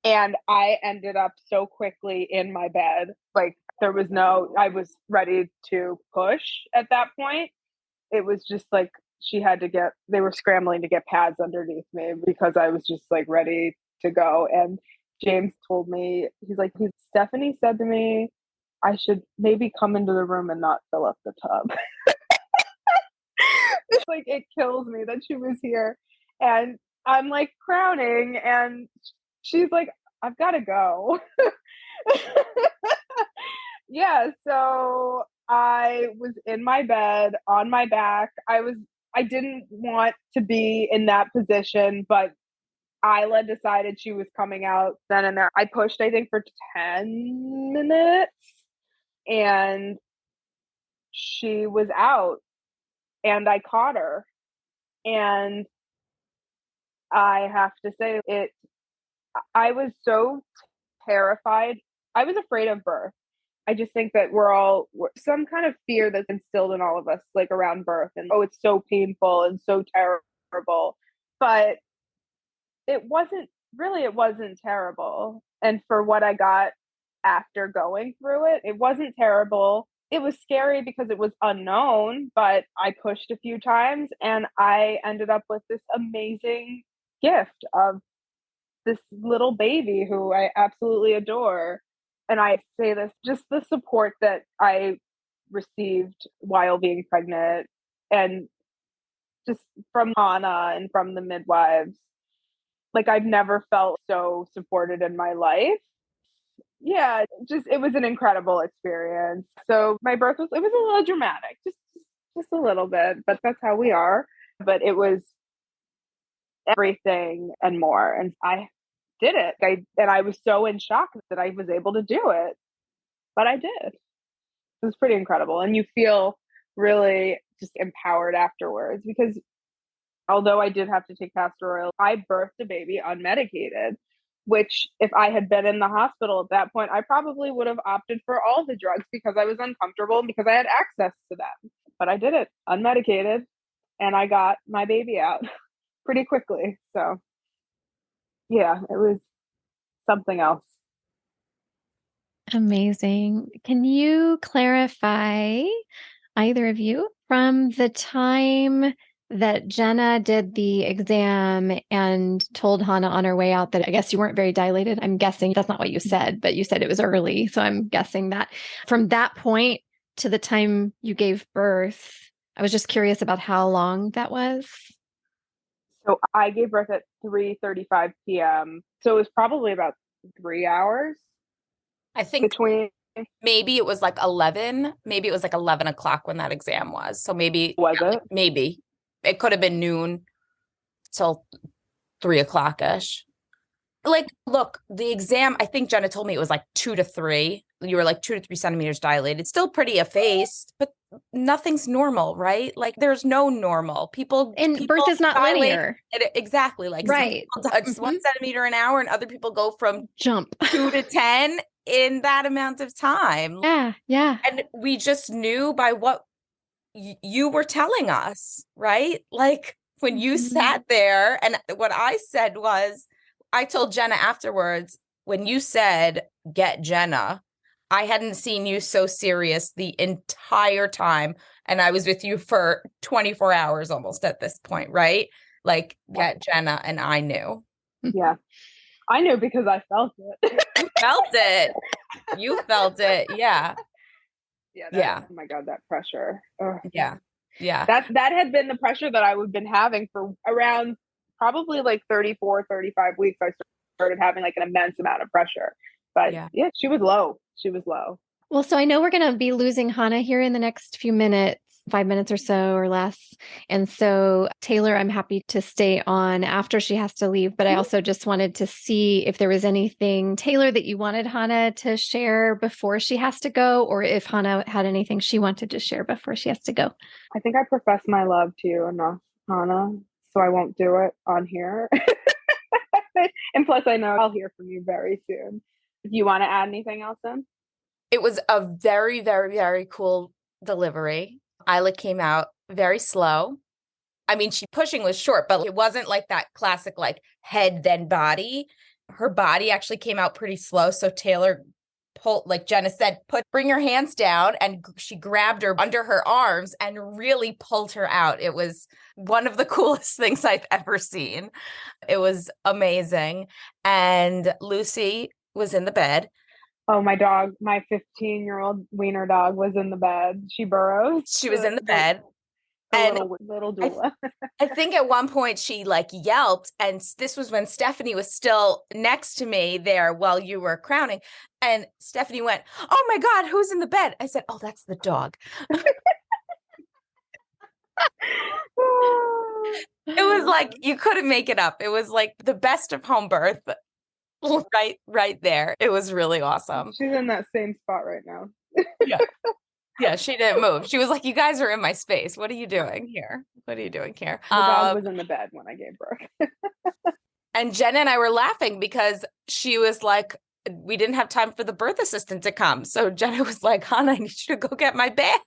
B: and I ended up so quickly in my bed. Like I was ready to push at that point. It was just like they were scrambling to get pads underneath me because I was just like ready to go. And James told me, Stephanie said to me, I should maybe come into the room and not fill up the tub. It's like, it kills me that she was here. And I'm like crowning and she's like, I've got to go. Yeah. So I was in my bed on my back. I didn't want to be in that position, but Isla decided she was coming out then and there. I pushed, I think, for 10 minutes and she was out. and I caught her. And I have to say I was so terrified. I was afraid of birth. I just think that some kind of fear that's instilled in all of us, like around birth, and oh, it's so painful and so terrible. But it wasn't terrible. And for what I got after going through it, it wasn't terrible. It was scary because it was unknown, but I pushed a few times and I ended up with this amazing gift of this little baby who I absolutely adore. And I say this, just the support that I received while being pregnant and just from Chana and from the midwives. Like, I've never felt so supported in my life. Yeah, it was an incredible experience. So my birth was a little dramatic, just a little bit, but that's how we are. But it was everything and more. And I did it. I was so in shock that I was able to do it. But I did. It was pretty incredible. And you feel really just empowered afterwards, because although I did have to take castor oil, I birthed a baby unmedicated, which if I had been in the hospital at that point, I probably would have opted for all the drugs because I was uncomfortable and because I had access to them. But I did it unmedicated and I got my baby out pretty quickly. So yeah, it was something else.
A: Amazing. Can you clarify, either of you, from the time that Jenna did the exam and told Hannah on her way out that I guess you weren't very dilated? I'm guessing that's not what you said, but you said it was early. So I'm guessing that from that point to the time you gave birth, I was just curious about how long that was.
B: So I gave birth at 3:35 p.m. So it was probably about 3 hours.
C: I think
B: between
C: maybe it was like 11. Maybe it was like 11 o'clock when that exam was. So maybe maybe it could have been noon till 3 o'clock-ish. Like, look, the exam, I think Jenna told me it was like 2 to 3. You were like 2 to 3 centimeters dilated. Still pretty effaced, but nothing's normal, right? Like, there's no normal. People
A: birth is not linear.
C: Exactly. Like,
A: right.
C: It's 1 centimeter an hour, and other people go from
A: jump
C: 2 to 10 in that amount of time.
A: Yeah.
C: And we just knew by what you were telling us, right? Like, when you sat there, and what I said was, I told Jenna afterwards, when you said, get Jenna, I hadn't seen you so serious the entire time. And I was with you for 24 hours almost at this point, right? Like, get Jenna. And I knew.
B: Yeah. I knew because I felt it.
C: You felt it. You felt it. Yeah.
B: Yeah. Oh my God, that pressure. Ugh.
C: Yeah.
B: That had been the pressure that I would have been having for around probably like 34, 35 weeks. I started having like an immense amount of pressure. But yeah, she was low.
A: Well, so I know we're going to be losing Hannah here in the next few minutes, 5 minutes or so or less. And so, Taylor, I'm happy to stay on after she has to leave. But I also just wanted to see if there was anything, Taylor, that you wanted Hannah to share before she has to go, or if Hannah had anything she wanted to share before she has to go.
B: I think I profess my love to you enough, Hannah, so I won't do it on here. And plus, I know I'll hear from you very soon. Do you want to add anything else in?
C: It was a very, very, very cool delivery. Isla came out very slow. I mean, pushing was short, but it wasn't like that classic, like head, then body. Her body actually came out pretty slow. So Taylor pulled, like Jenna said, bring your hands down. And she grabbed her under her arms and really pulled her out. It was one of the coolest things I've ever seen. It was amazing. And Lucy was in the bed.
B: Oh, my dog, my 15-year-old wiener dog was in the bed. She burrows.
C: She was in the bed.
B: And little doula.
C: I think at one point she like yelped, and this was when Stephanie was still next to me there while you were crowning. And Stephanie went, "Oh my God, who's in the bed?" I said, "Oh, that's the dog." It was like, you couldn't make it up. It was like the best of home birth. Right there. It was really awesome.
B: She's in that same spot right now.
C: Yeah. Yeah, she didn't move. She was like, you guys are in my space. What are you doing here? What are you doing here?
B: The dog was in the bed when I gave birth.
C: And Jenna and I were laughing because she was like, we didn't have time for the birth assistant to come. So Jenna was like, Hannah, I need you to go get my bag.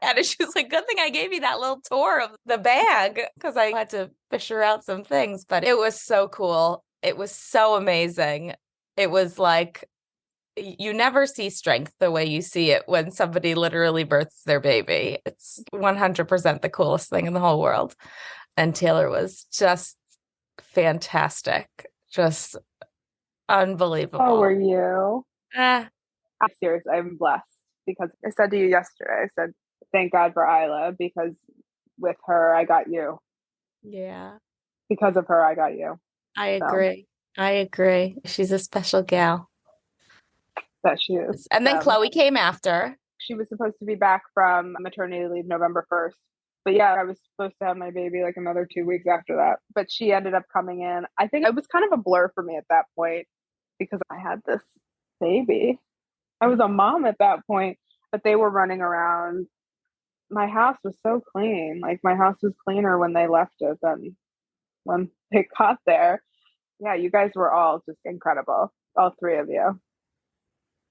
C: And she was like, good thing I gave you that little tour of the bag because I had to fish her out some things. But it was so cool. It was so amazing. It was like, you never see strength the way you see it when somebody literally births their baby. It's 100% the coolest thing in the whole world. And Taylor was just fantastic. Just unbelievable.
B: Oh, were you?
C: Ah,
B: I'm serious. I'm blessed because I said to you yesterday, I said, thank God for Isla because with her, I got you.
C: yeah,
B: Because of her, I got you.
C: I agree. I agree. She's a special gal.
B: That she is.
C: And then Chloe came after.
B: She was supposed to be back from maternity leave November 1st. But yeah, I was supposed to have my baby like another 2 weeks after that. But she ended up coming in. I think it was kind of a blur for me at that point because I had this baby. I was a mom at that point, but they were running around. My house was so clean. Like my house was cleaner when they left it than when they got there. Yeah, you guys were all just incredible. All three of you.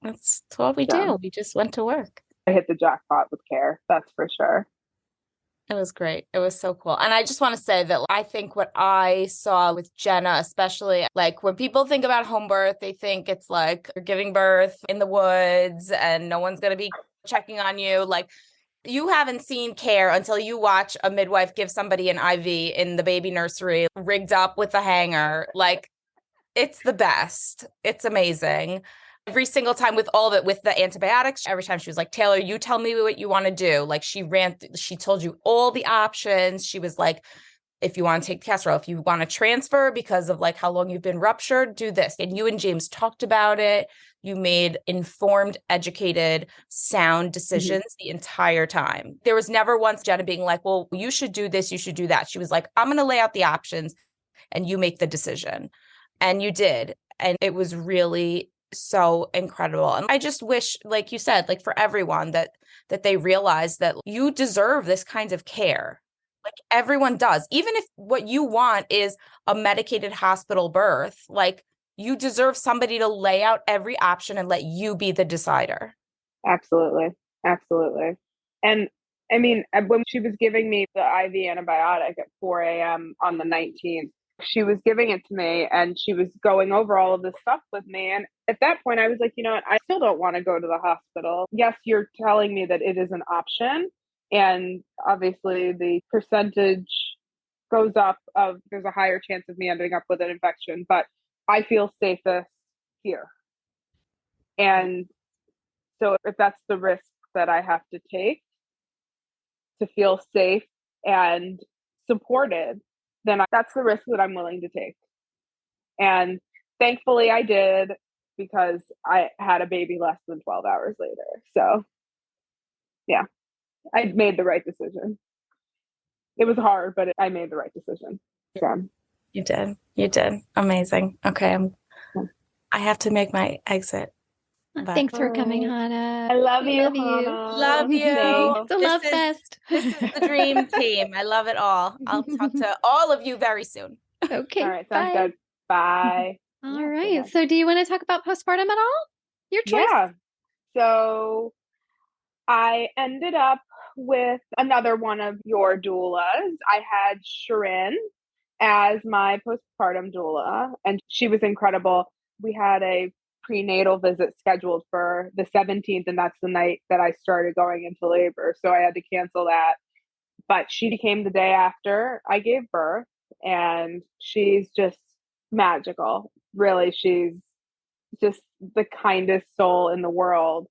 C: That's what we do. We just went to work.
B: I hit the jackpot with care. That's for sure.
C: It was great. It was so cool. And I just want to say that I think what I saw with Jenna, especially like when people think about home birth, they think it's like you're giving birth in the woods and no one's going to be checking on you. Like you haven't seen care until you watch a midwife give somebody an IV in the baby nursery rigged up with a hanger. Like it's the best. It's amazing. Every single time with all of it, with the antibiotics, every time she was like, Taylor, you tell me what you want to do. Like she told you all the options. She was like, if you want to take castor, if you want to transfer because of like how long you've been ruptured, do this. And you and James talked about it. You made informed, educated, sound decisions the entire time. There was never once Jenna being like, well, you should do this, you should do that. She was like, I'm going to lay out the options and you make the decision. And you did. And it was really so incredible. And I just wish, like you said, like for everyone that they realize that you deserve this kind of care. Like everyone does. Even if what you want is a medicated hospital birth, like you deserve somebody to lay out every option and let you be the decider.
B: Absolutely. Absolutely. And I mean, when she was giving me the IV antibiotic at 4 a.m. on the 19th, she was giving it to me and she was going over all of this stuff with me. And at that point, I was like, you know what? I still don't want to go to the hospital. Yes, you're telling me that it is an option. And obviously the percentage goes up of there's a higher chance of me ending up with an infection, but I feel safest here. And so if that's the risk that I have to take to feel safe and supported, then that's the risk that I'm willing to take. And thankfully I did because I had a baby less than 12 hours later. So yeah, I made the right decision. It was hard, but I made the right decision. So.
C: You did. You did. Amazing. Okay. I have to make my exit.
A: But thanks for coming, Hannah.
B: I love you,
A: Hannah.
C: Love you.
A: It's a love fest.
C: This is the dream team. I love it all. I'll talk to all of you very soon.
A: Okay.
B: All right. Sounds good. Bye.
A: All right. So do you want to talk about postpartum at all? Your choice.
B: Yeah. So I ended up with another one of your doulas. I had Shirin as my postpartum doula, and she was incredible. We had a prenatal visit scheduled for the 17th, and that's the night that I started going into labor. So I had to cancel that. But she came the day after I gave birth, and she's just magical. Really, she's just the kindest soul in the world.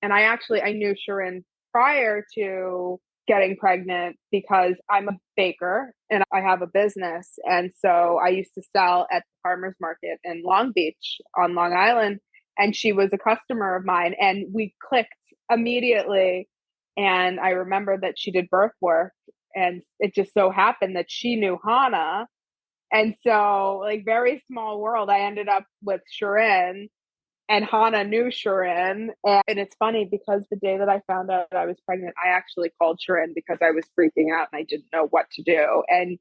B: And I knew Shirin prior to getting pregnant because I'm a baker and I have a business. And so I used to sell at the farmer's market in Long Beach on Long Island. And she was a customer of mine and we clicked immediately. And I remember that she did birth work and it just so happened that she knew Hannah. And so like very small world, I ended up with Shirin. And Hana knew Sharon. And it's funny because the day that I found out I was pregnant, I actually called Sharon because I was freaking out and I didn't know what to do. And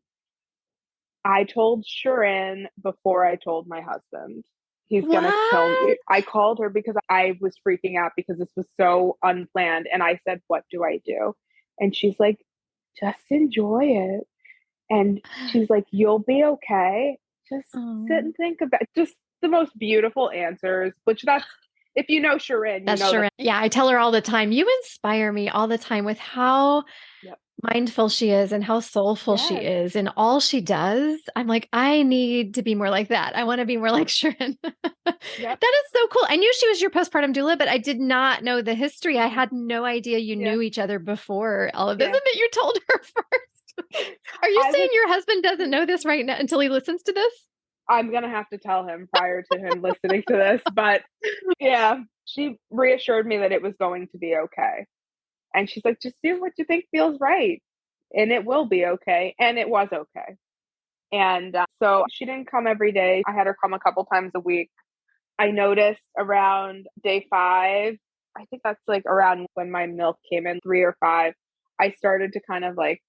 B: I told Sharon before I told my husband. He's going to kill me. I called her because I was freaking out because this was so unplanned. And I said, what do I do? And she's like, just enjoy it. And she's like, you'll be okay. Just sit and think about it. Just the most beautiful answers, which that's, if you know Sharon,
A: that's Sharon. Yeah, I tell her all the time, you inspire me all the time with how mindful she is and how soulful she is and all she does. I'm like, I need to be more like that. I want to be more like Sharon. That is so cool. I knew she was your postpartum doula, but I did not know the history. I had no idea you knew each other before all of this and that you told her first. Are you saying your husband doesn't know this right now until he listens to this?
B: I'm going to have to tell him prior to him listening to this. But yeah, she reassured me that it was going to be okay. And she's like, just do what you think feels right. And it will be okay. And it was okay. And so she didn't come every day. I had her come a couple times a week. I noticed around day 5, I think that's like around when my milk came in, 3 or 5, I started to kind of like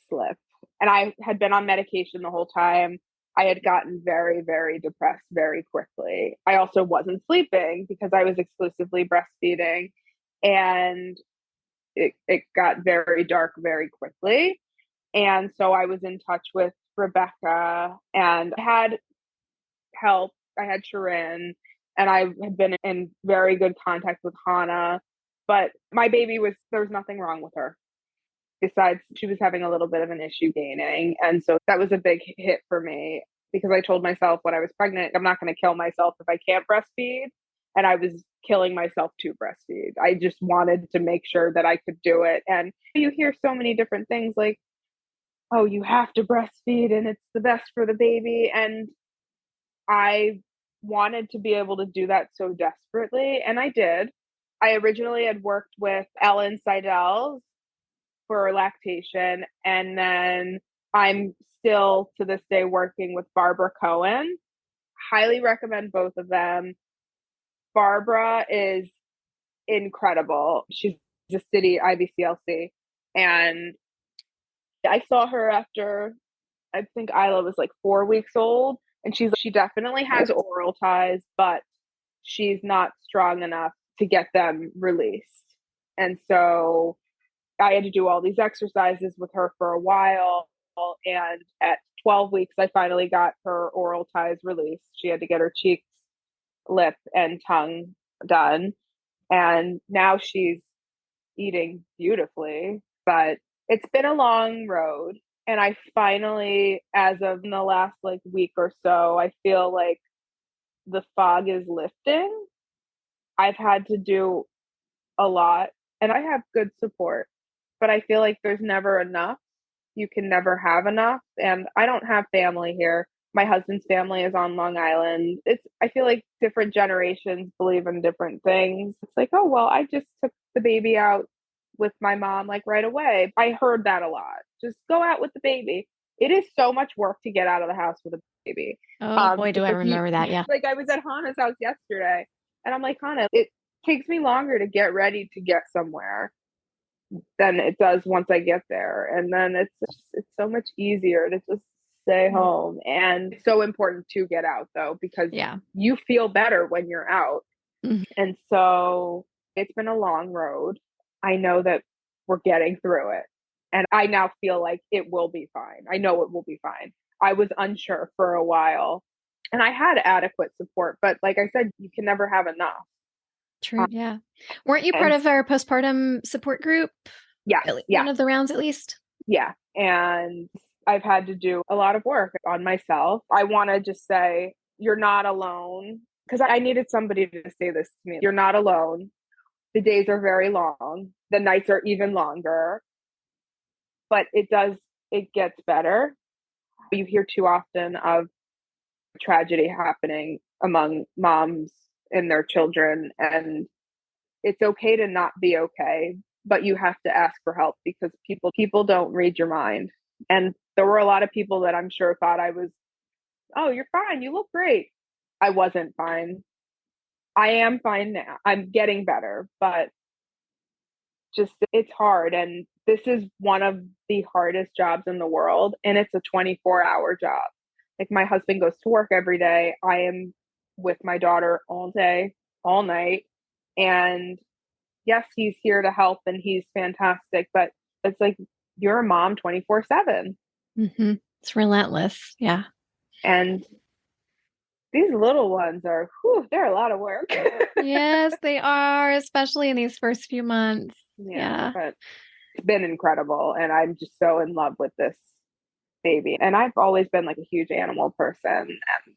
B: slip. And I had been on medication the whole time. I had gotten very, very depressed very quickly. I also wasn't sleeping because I was exclusively breastfeeding. And it got very dark very quickly. And so I was in touch with Rebecca and had help. I had Sharon and I had been in very good contact with Hana. But my baby there was nothing wrong with her. Besides, she was having a little bit of an issue gaining. And so that was a big hit for me because I told myself when I was pregnant, I'm not going to kill myself if I can't breastfeed. And I was killing myself to breastfeed. I just wanted to make sure that I could do it. And you hear so many different things like, oh, you have to breastfeed and it's the best for the baby. And I wanted to be able to do that so desperately. And I did. I originally had worked with Ellen Seidel's for lactation. And then I'm still to this day working with Barbara Cohen. Highly recommend both of them. Barbara is incredible. She's a city IBCLC. And I saw her after, I think Isla was like 4 weeks old. And she definitely has oral ties, but she's not strong enough to get them released. And so I had to do all these exercises with her for a while. And at 12 weeks, I finally got her oral ties released. She had to get her cheeks, lip, and tongue done. And now she's eating beautifully. But it's been a long road. And I finally, as of in the last like week or so, I feel like the fog is lifting. I've had to do a lot and I have good support, but I feel like there's never enough. You can never have enough. And I don't have family here. My husband's family is on Long Island. I feel like different generations believe in different things. It's like, oh, well, I just took the baby out with my mom like right away. I heard that a lot. Just go out with the baby. It is so much work to get out of the house with a baby.
A: Oh boy, do I remember that. Yeah.
B: Like I was at Hana's house yesterday and I'm like, Hana, it takes me longer to get ready to get somewhere than it does once I get there. And then it's so much easier to just stay home. And it's so important to get out though, because you feel better when you're out. Mm-hmm. And so it's been a long road. I know that we're getting through it. And I now feel like it will be fine. I know it will be fine. I was unsure for a while and I had adequate support, but like I said, you can never have enough.
A: True. Yeah. Weren't you part of our postpartum support group?
B: Yeah.
A: One of the rounds at least?
B: Yeah. And I've had to do a lot of work on myself. I want to just say, you're not alone. Because I needed somebody to say this to me. You're not alone. The days are very long. The nights are even longer. But it gets better. You hear too often of tragedy happening among moms and their children. And it's okay to not be okay, but you have to ask for help because people don't read your mind. And there were a lot of people that I'm sure thought I was, oh, you're fine. You look great. I wasn't fine. I am fine now. I'm getting better, but just it's hard. And this is one of the hardest jobs in the world. And it's a 24-hour job. Like my husband goes to work every day. I am with my daughter all day, all night. And yes, he's here to help and he's fantastic, but it's like you're a mom 24/7.
A: Mm-hmm. It's relentless. Yeah.
B: And these little ones are, they're a lot of work.
A: Yes, they are, especially in these first few months. Yeah.
B: But it's been incredible. And I'm just so in love with this baby. And I've always been like a huge animal person. And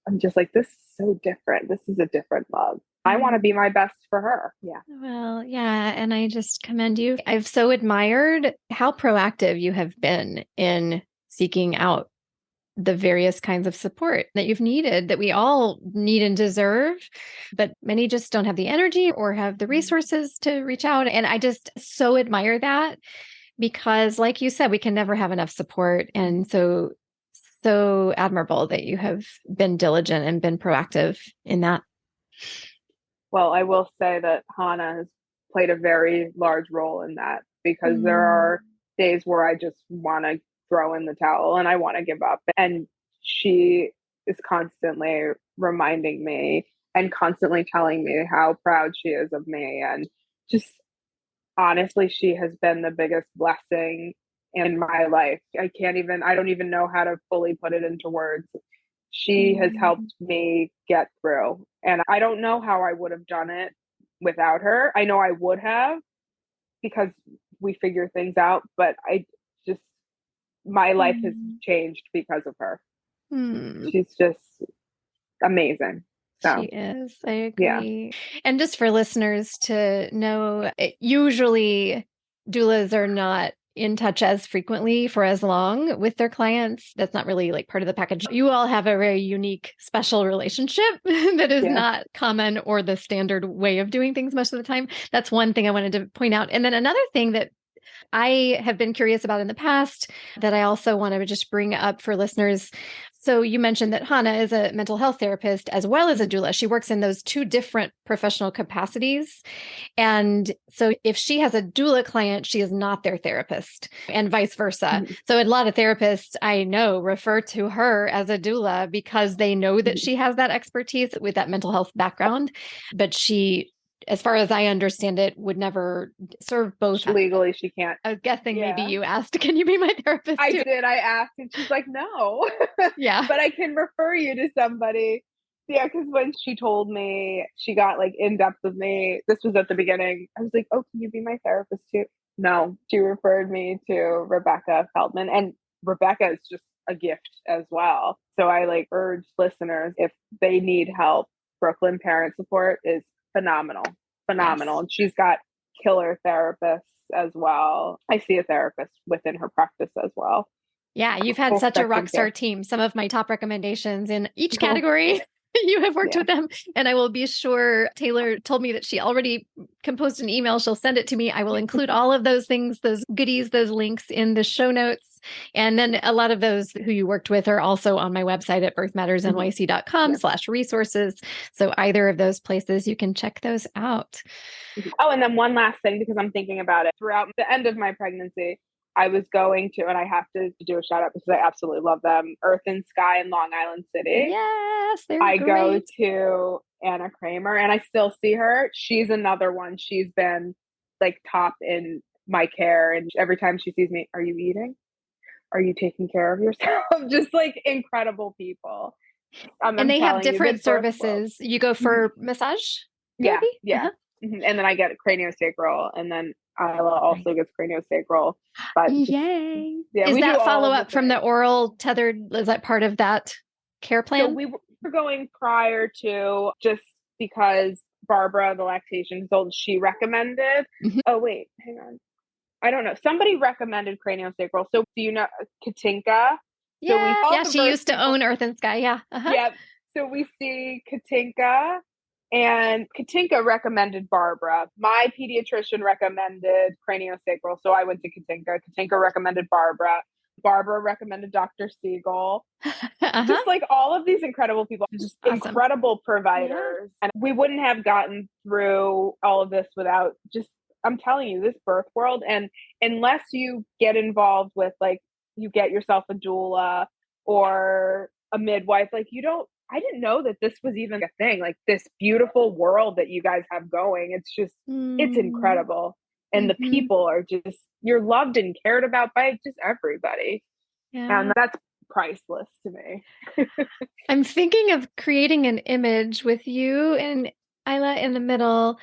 B: I'm just like, this is so different. This is a different love. I want to be my best for her. Yeah.
A: Well, yeah. And I just commend you. I've so admired how proactive you have been in seeking out the various kinds of support that you've needed, that we all need and deserve, but many just don't have the energy or have the resources to reach out. And I just so admire that because, like you said, we can never have enough support. And so admirable that you have been diligent and been proactive in that.
B: Well, I will say that Chana has played a very large role in that because there are days where I just want to throw in the towel and I want to give up. And she is constantly reminding me and constantly telling me how proud she is of me. And just honestly, she has been the biggest blessing in my life. I don't even know how to fully put it into words. She has helped me get through. And I don't know how I would have done it without her. I know I would have because we figure things out, but my life has changed because of her. She's just amazing. So,
A: she is. I agree. Yeah. And just for listeners to know, usually doulas are not in touch as frequently for as long with their clients. That's not really like part of the package. You all have a very unique, special relationship that is not common or the standard way of doing things most of the time. That's one thing I wanted to point out. And then another thing that I have been curious about in the past that I also want to just bring up for listeners. So you mentioned that Chana is a mental health therapist as well as a doula. She works in those two different professional capacities. And so if she has a doula client, she is not their therapist and vice versa. So a lot of therapists I know refer to her as a doula because they know that she has that expertise with that mental health background. But she, as far as I understand it, would never serve both.
B: Legally, she can't.
A: I was guessing maybe you asked, can you be my therapist too?
B: I did. I asked and she's like, no.
A: Yeah.
B: But I can refer you to somebody. Yeah, because when she told me, she got like in depth with me. This was at the beginning. I was like, oh, can you be my therapist too? No, she referred me to Rebecca Feldman. And Rebecca is just a gift as well. So I like urge listeners, if they need help, Brooklyn Parent Support is phenomenal. Yes. And she's got killer therapists as well. I see a therapist within her practice as well.
A: Yeah, you've had such a rock star team. Some of my top recommendations in each category. You have worked with them. And I will be sure, Taylor told me that she already composed an email. She'll send it to me. I will include all of those things, those goodies, those links in the show notes. And then a lot of those who you worked with are also on my website at birthmattersnyc.com/resources. So either of those places, you can check those out.
B: Oh, and then one last thing, because I'm thinking about it. Throughout the end of my pregnancy, I was going to, and I have to do a shout out because I absolutely love them, Earth and Sky in Long Island City.
A: Yes,
B: I go to Anna Kramer and I still see her. She's another one. She's been like top in my care. And every time she sees me, are you eating? Are you taking care of yourself? Just like incredible people.
A: And they have different services. You go for massage therapy?
B: Yeah. And then I get craniosacral, and then Isla also gets craniosacral. But
A: yay! Is that follow up from the oral tethered? Is that part of that care plan?
B: So we were going prior to, just because Barbara, the lactation consultant, she recommended. Oh wait, hang on. I don't know. Somebody recommended craniosacral. So do you know Katinka?
A: Yeah, she used to own Earth and Sky. Yeah.
B: Yep. So we see Katinka. And Katinka recommended Barbara. My pediatrician recommended craniosacral, so I went to Katinka. Katinka recommended Barbara. Barbara recommended Dr. Siegel.
A: Uh-huh.
B: Just like all of these incredible people, just
A: Awesome.
B: incredible providers. And we wouldn't have gotten through all of this without just, I'm telling you, this birth world. And unless you get involved with, like, you get yourself a doula or a midwife, like, I didn't know that this was even a thing, like this beautiful world that you guys have going. It's just, it's incredible. And the people are just, you're loved and cared about by just everybody.
A: Yeah.
B: And that's priceless to me.
A: I'm thinking of creating an image with you and Isla in the middle,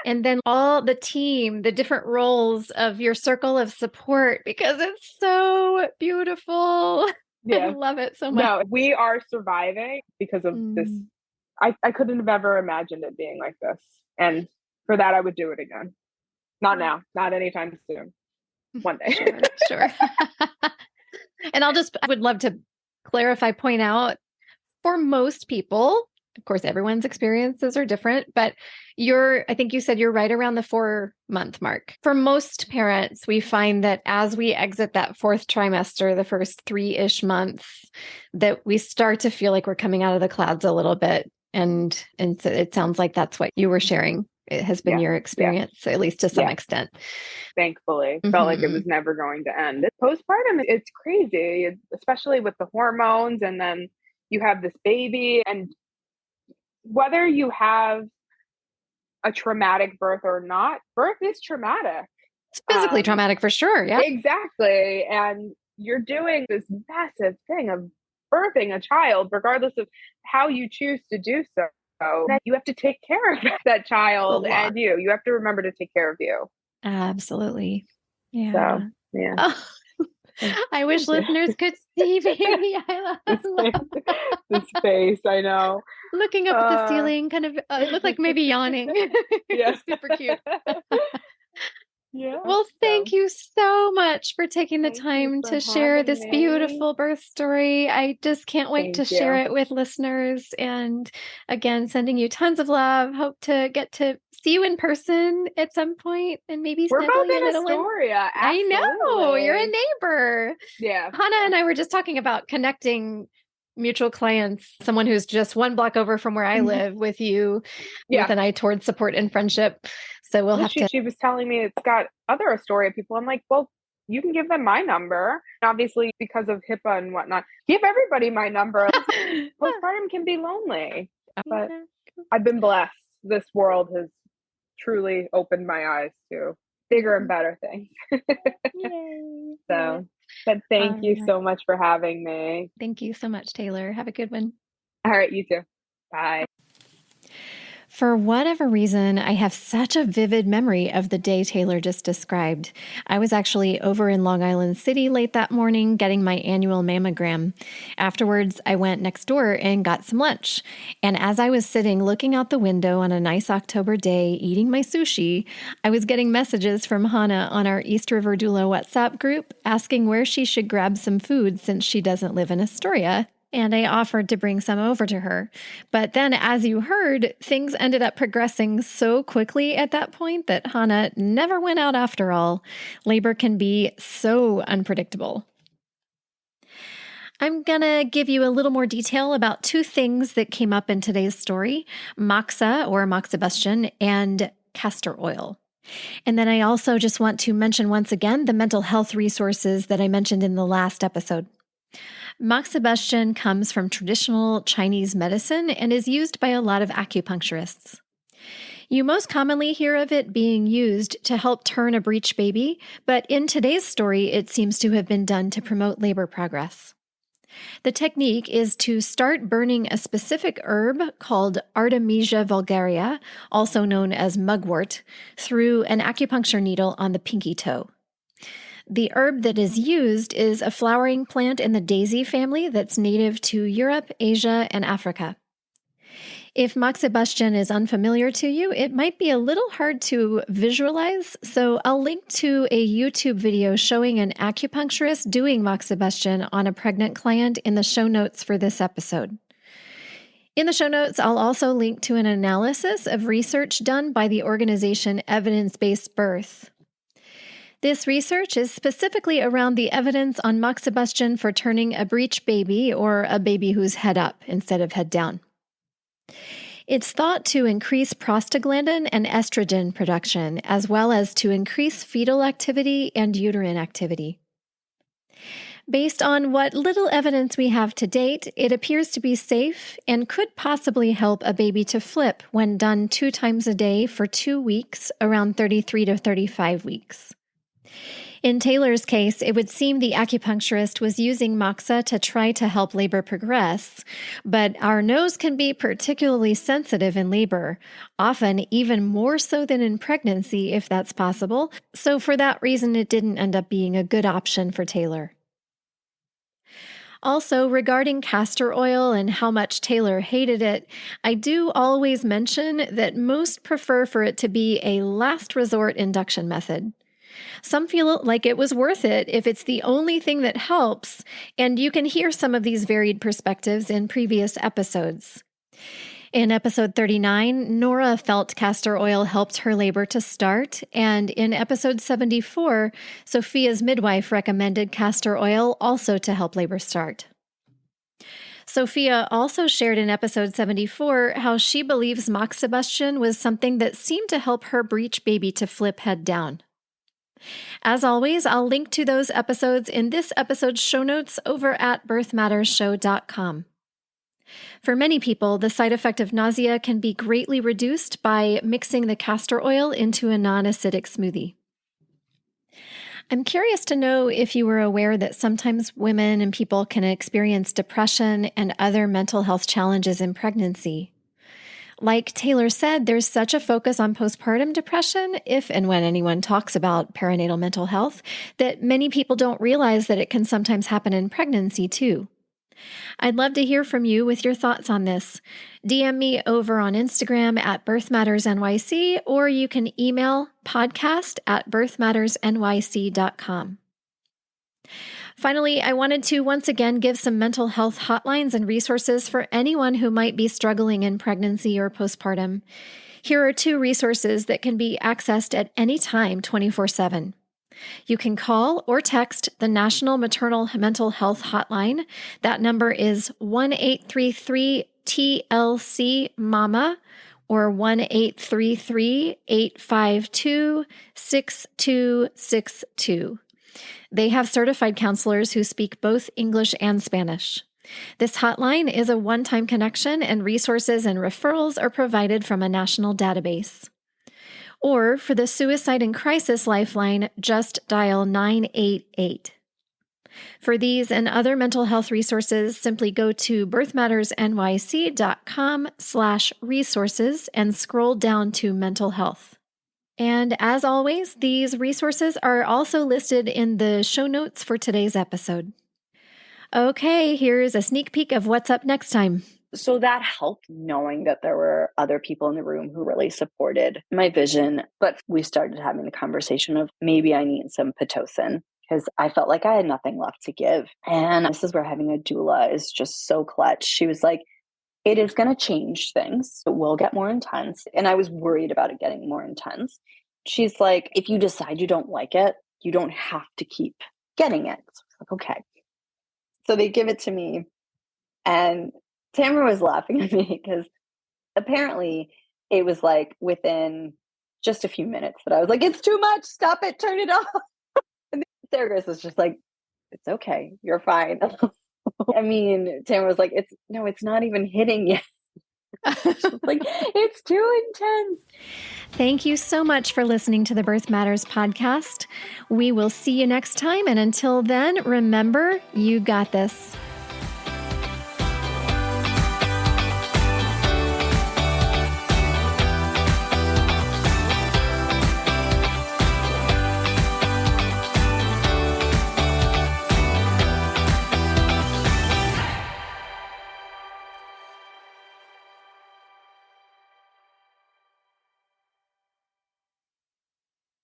A: and then all the team, the different roles of your circle of support, because it's so beautiful.
B: Yeah.
A: I love it so much.
B: No, we are surviving because of this. I couldn't have ever imagined it being like this. And for that, I would do it again. Not now, not anytime soon. One day.
A: Sure. And I would love to point out, for most people, of course, everyone's experiences are different, but I think you said you're right around the 4-month mark. For most parents, we find that as we exit that 4th trimester, the first 3-ish months, that we start to feel like we're coming out of the clouds a little bit. And so it sounds like that's what you were sharing. It has been your experience, at least to some extent.
B: Thankfully, felt like it was never going to end. Postpartum, it's crazy, especially with the hormones. And then you have this baby, and whether you have a traumatic birth or not, birth is traumatic.
A: It's physically traumatic for sure. Yeah,
B: exactly. And you're doing this massive thing of birthing a child, regardless of how you choose to do so. You have to take care of that child, and you have to remember to take care of you.
A: Absolutely. Yeah.
B: So, yeah.
A: Oh, I wish listeners could see baby Isla.
B: This face, I know.
A: Looking up at the ceiling, kind of, it looked like maybe yawning.
B: Yeah.
A: Super cute.
B: Yeah.
A: Well, thank you so much for taking the time to share this beautiful birth story. I just can't wait to share it with listeners. And again, sending you tons of love. Hope to get to see you in person at some point, and maybe
B: we're both in
A: little
B: Astoria.
A: I know, you're a neighbor.
B: Yeah.
A: Hannah and I were just talking about connecting mutual clients, someone who's just 1 block over from where I live with you, with an eye towards support and friendship. So we'll have to.
B: She was telling me it's got other Astoria people. I'm like, well, you can give them my number. Obviously, because of HIPAA and whatnot, give everybody my number. Postpartum can be lonely, but I've been blessed. This world has truly opened my eyes to bigger and better things.
A: Yay.
B: So, but thank you so much for having me.
A: Thank you so much, Taylor. Have a good one.
B: All right, you too. Bye.
A: For whatever reason, I have such a vivid memory of the day Taylor just described. I was actually over in Long Island City late that morning getting my annual mammogram. Afterwards, I went next door and got some lunch. And as I was sitting looking out the window on a nice October day eating my sushi, I was getting messages from Hannah on our East River Doula WhatsApp group asking where she should grab some food since she doesn't live in Astoria. And I offered to bring some over to her. But then, as you heard, things ended up progressing so quickly at that point that Hannah never went out after all. Labor can be so unpredictable. I'm going to give you a little more detail about 2 things that came up in today's story: moxa or moxibustion and castor oil. And then I also just want to mention once again the mental health resources that I mentioned in the last episode. Moxibustion comes from traditional Chinese medicine and is used by a lot of acupuncturists. You most commonly hear of it being used to help turn a breech baby, but in today's story, it seems to have been done to promote labor progress. The technique is to start burning a specific herb called Artemisia vulgaria, also known as mugwort, through an acupuncture needle on the pinky toe. The herb that is used is a flowering plant in the daisy family that's native to Europe, Asia, and Africa. If moxibustion is unfamiliar to you, it might be a little hard to visualize, so I'll link to a YouTube video showing an acupuncturist doing moxibustion on a pregnant client in the show notes for this episode. In the show notes, I'll also link to an analysis of research done by the organization Evidence-Based Birth. This research is specifically around the evidence on moxibustion for turning a breech baby or a baby who's head up instead of head down. It's thought to increase prostaglandin and estrogen production, as well as to increase fetal activity and uterine activity. Based on what little evidence we have to date, it appears to be safe and could possibly help a baby to flip when done 2 times a day for 2 weeks, around 33 to 35 weeks. In Taylor's case, it would seem the acupuncturist was using moxa to try to help labor progress, but our nose can be particularly sensitive in labor, often even more so than in pregnancy if that's possible, so for that reason it didn't end up being a good option for Taylor. Also, regarding castor oil and how much Taylor hated it, I do always mention that most prefer for it to be a last resort induction method. Some feel like it was worth it if it's the only thing that helps, and you can hear some of these varied perspectives in previous episodes. In episode 39, Nora felt castor oil helped her labor to start, and in episode 74, Sophia's midwife recommended castor oil also to help labor start. Sophia also shared in episode 74 how she believes moxibustion was something that seemed to help her breech baby to flip head down. As always, I'll link to those episodes in this episode's show notes over at birthmattersshow.com. For many people, the side effect of nausea can be greatly reduced by mixing the castor oil into a non-acidic smoothie. I'm curious to know if you were aware that sometimes women and people can experience depression and other mental health challenges in pregnancy. Like Taylor said, there's such a focus on postpartum depression, if and when anyone talks about perinatal mental health, that many people don't realize that it can sometimes happen in pregnancy too. I'd love to hear from you with your thoughts on this. DM me over on Instagram at birthmattersnyc, or you can email podcast@birthmattersnyc.com. Finally, I wanted to once again give some mental health hotlines and resources for anyone who might be struggling in pregnancy or postpartum. Here are 2 resources that can be accessed at any time 24/7. You can call or text the National Maternal Mental Health Hotline. That number is 1-833-TLC-MAMA or 1-833-852-6262. They have certified counselors who speak both English and Spanish. This hotline is a one-time connection, and resources and referrals are provided from a national database. Or for the Suicide and Crisis Lifeline, just dial 988. For these and other mental health resources, simply go to birthmattersnyc.com/resources and scroll down to mental health. And as always, these resources are also listed in the show notes for today's episode. Okay, here's a sneak peek of what's up next time.
D: So that helped, knowing that there were other people in the room who really supported my vision. But we started having the conversation of maybe I need some Pitocin because I felt like I had nothing left to give. And this is where having a doula is just so clutch. She was like, it is going to change things. It will get more intense. And I was worried about it getting more intense. She's like, if you decide you don't like it, you don't have to keep getting it. So I was like, okay. So they give it to me. And Tamara was laughing at me because apparently it was like within just a few minutes that I was like, it's too much. Stop it. Turn it off. And the therapist was just like, it's okay. You're fine. I mean, Tamara was like, it's not even hitting yet. Like, it's too intense.
A: Thank you so much for listening to the Birth Matters podcast. We will see you next time. And until then, remember, you got this.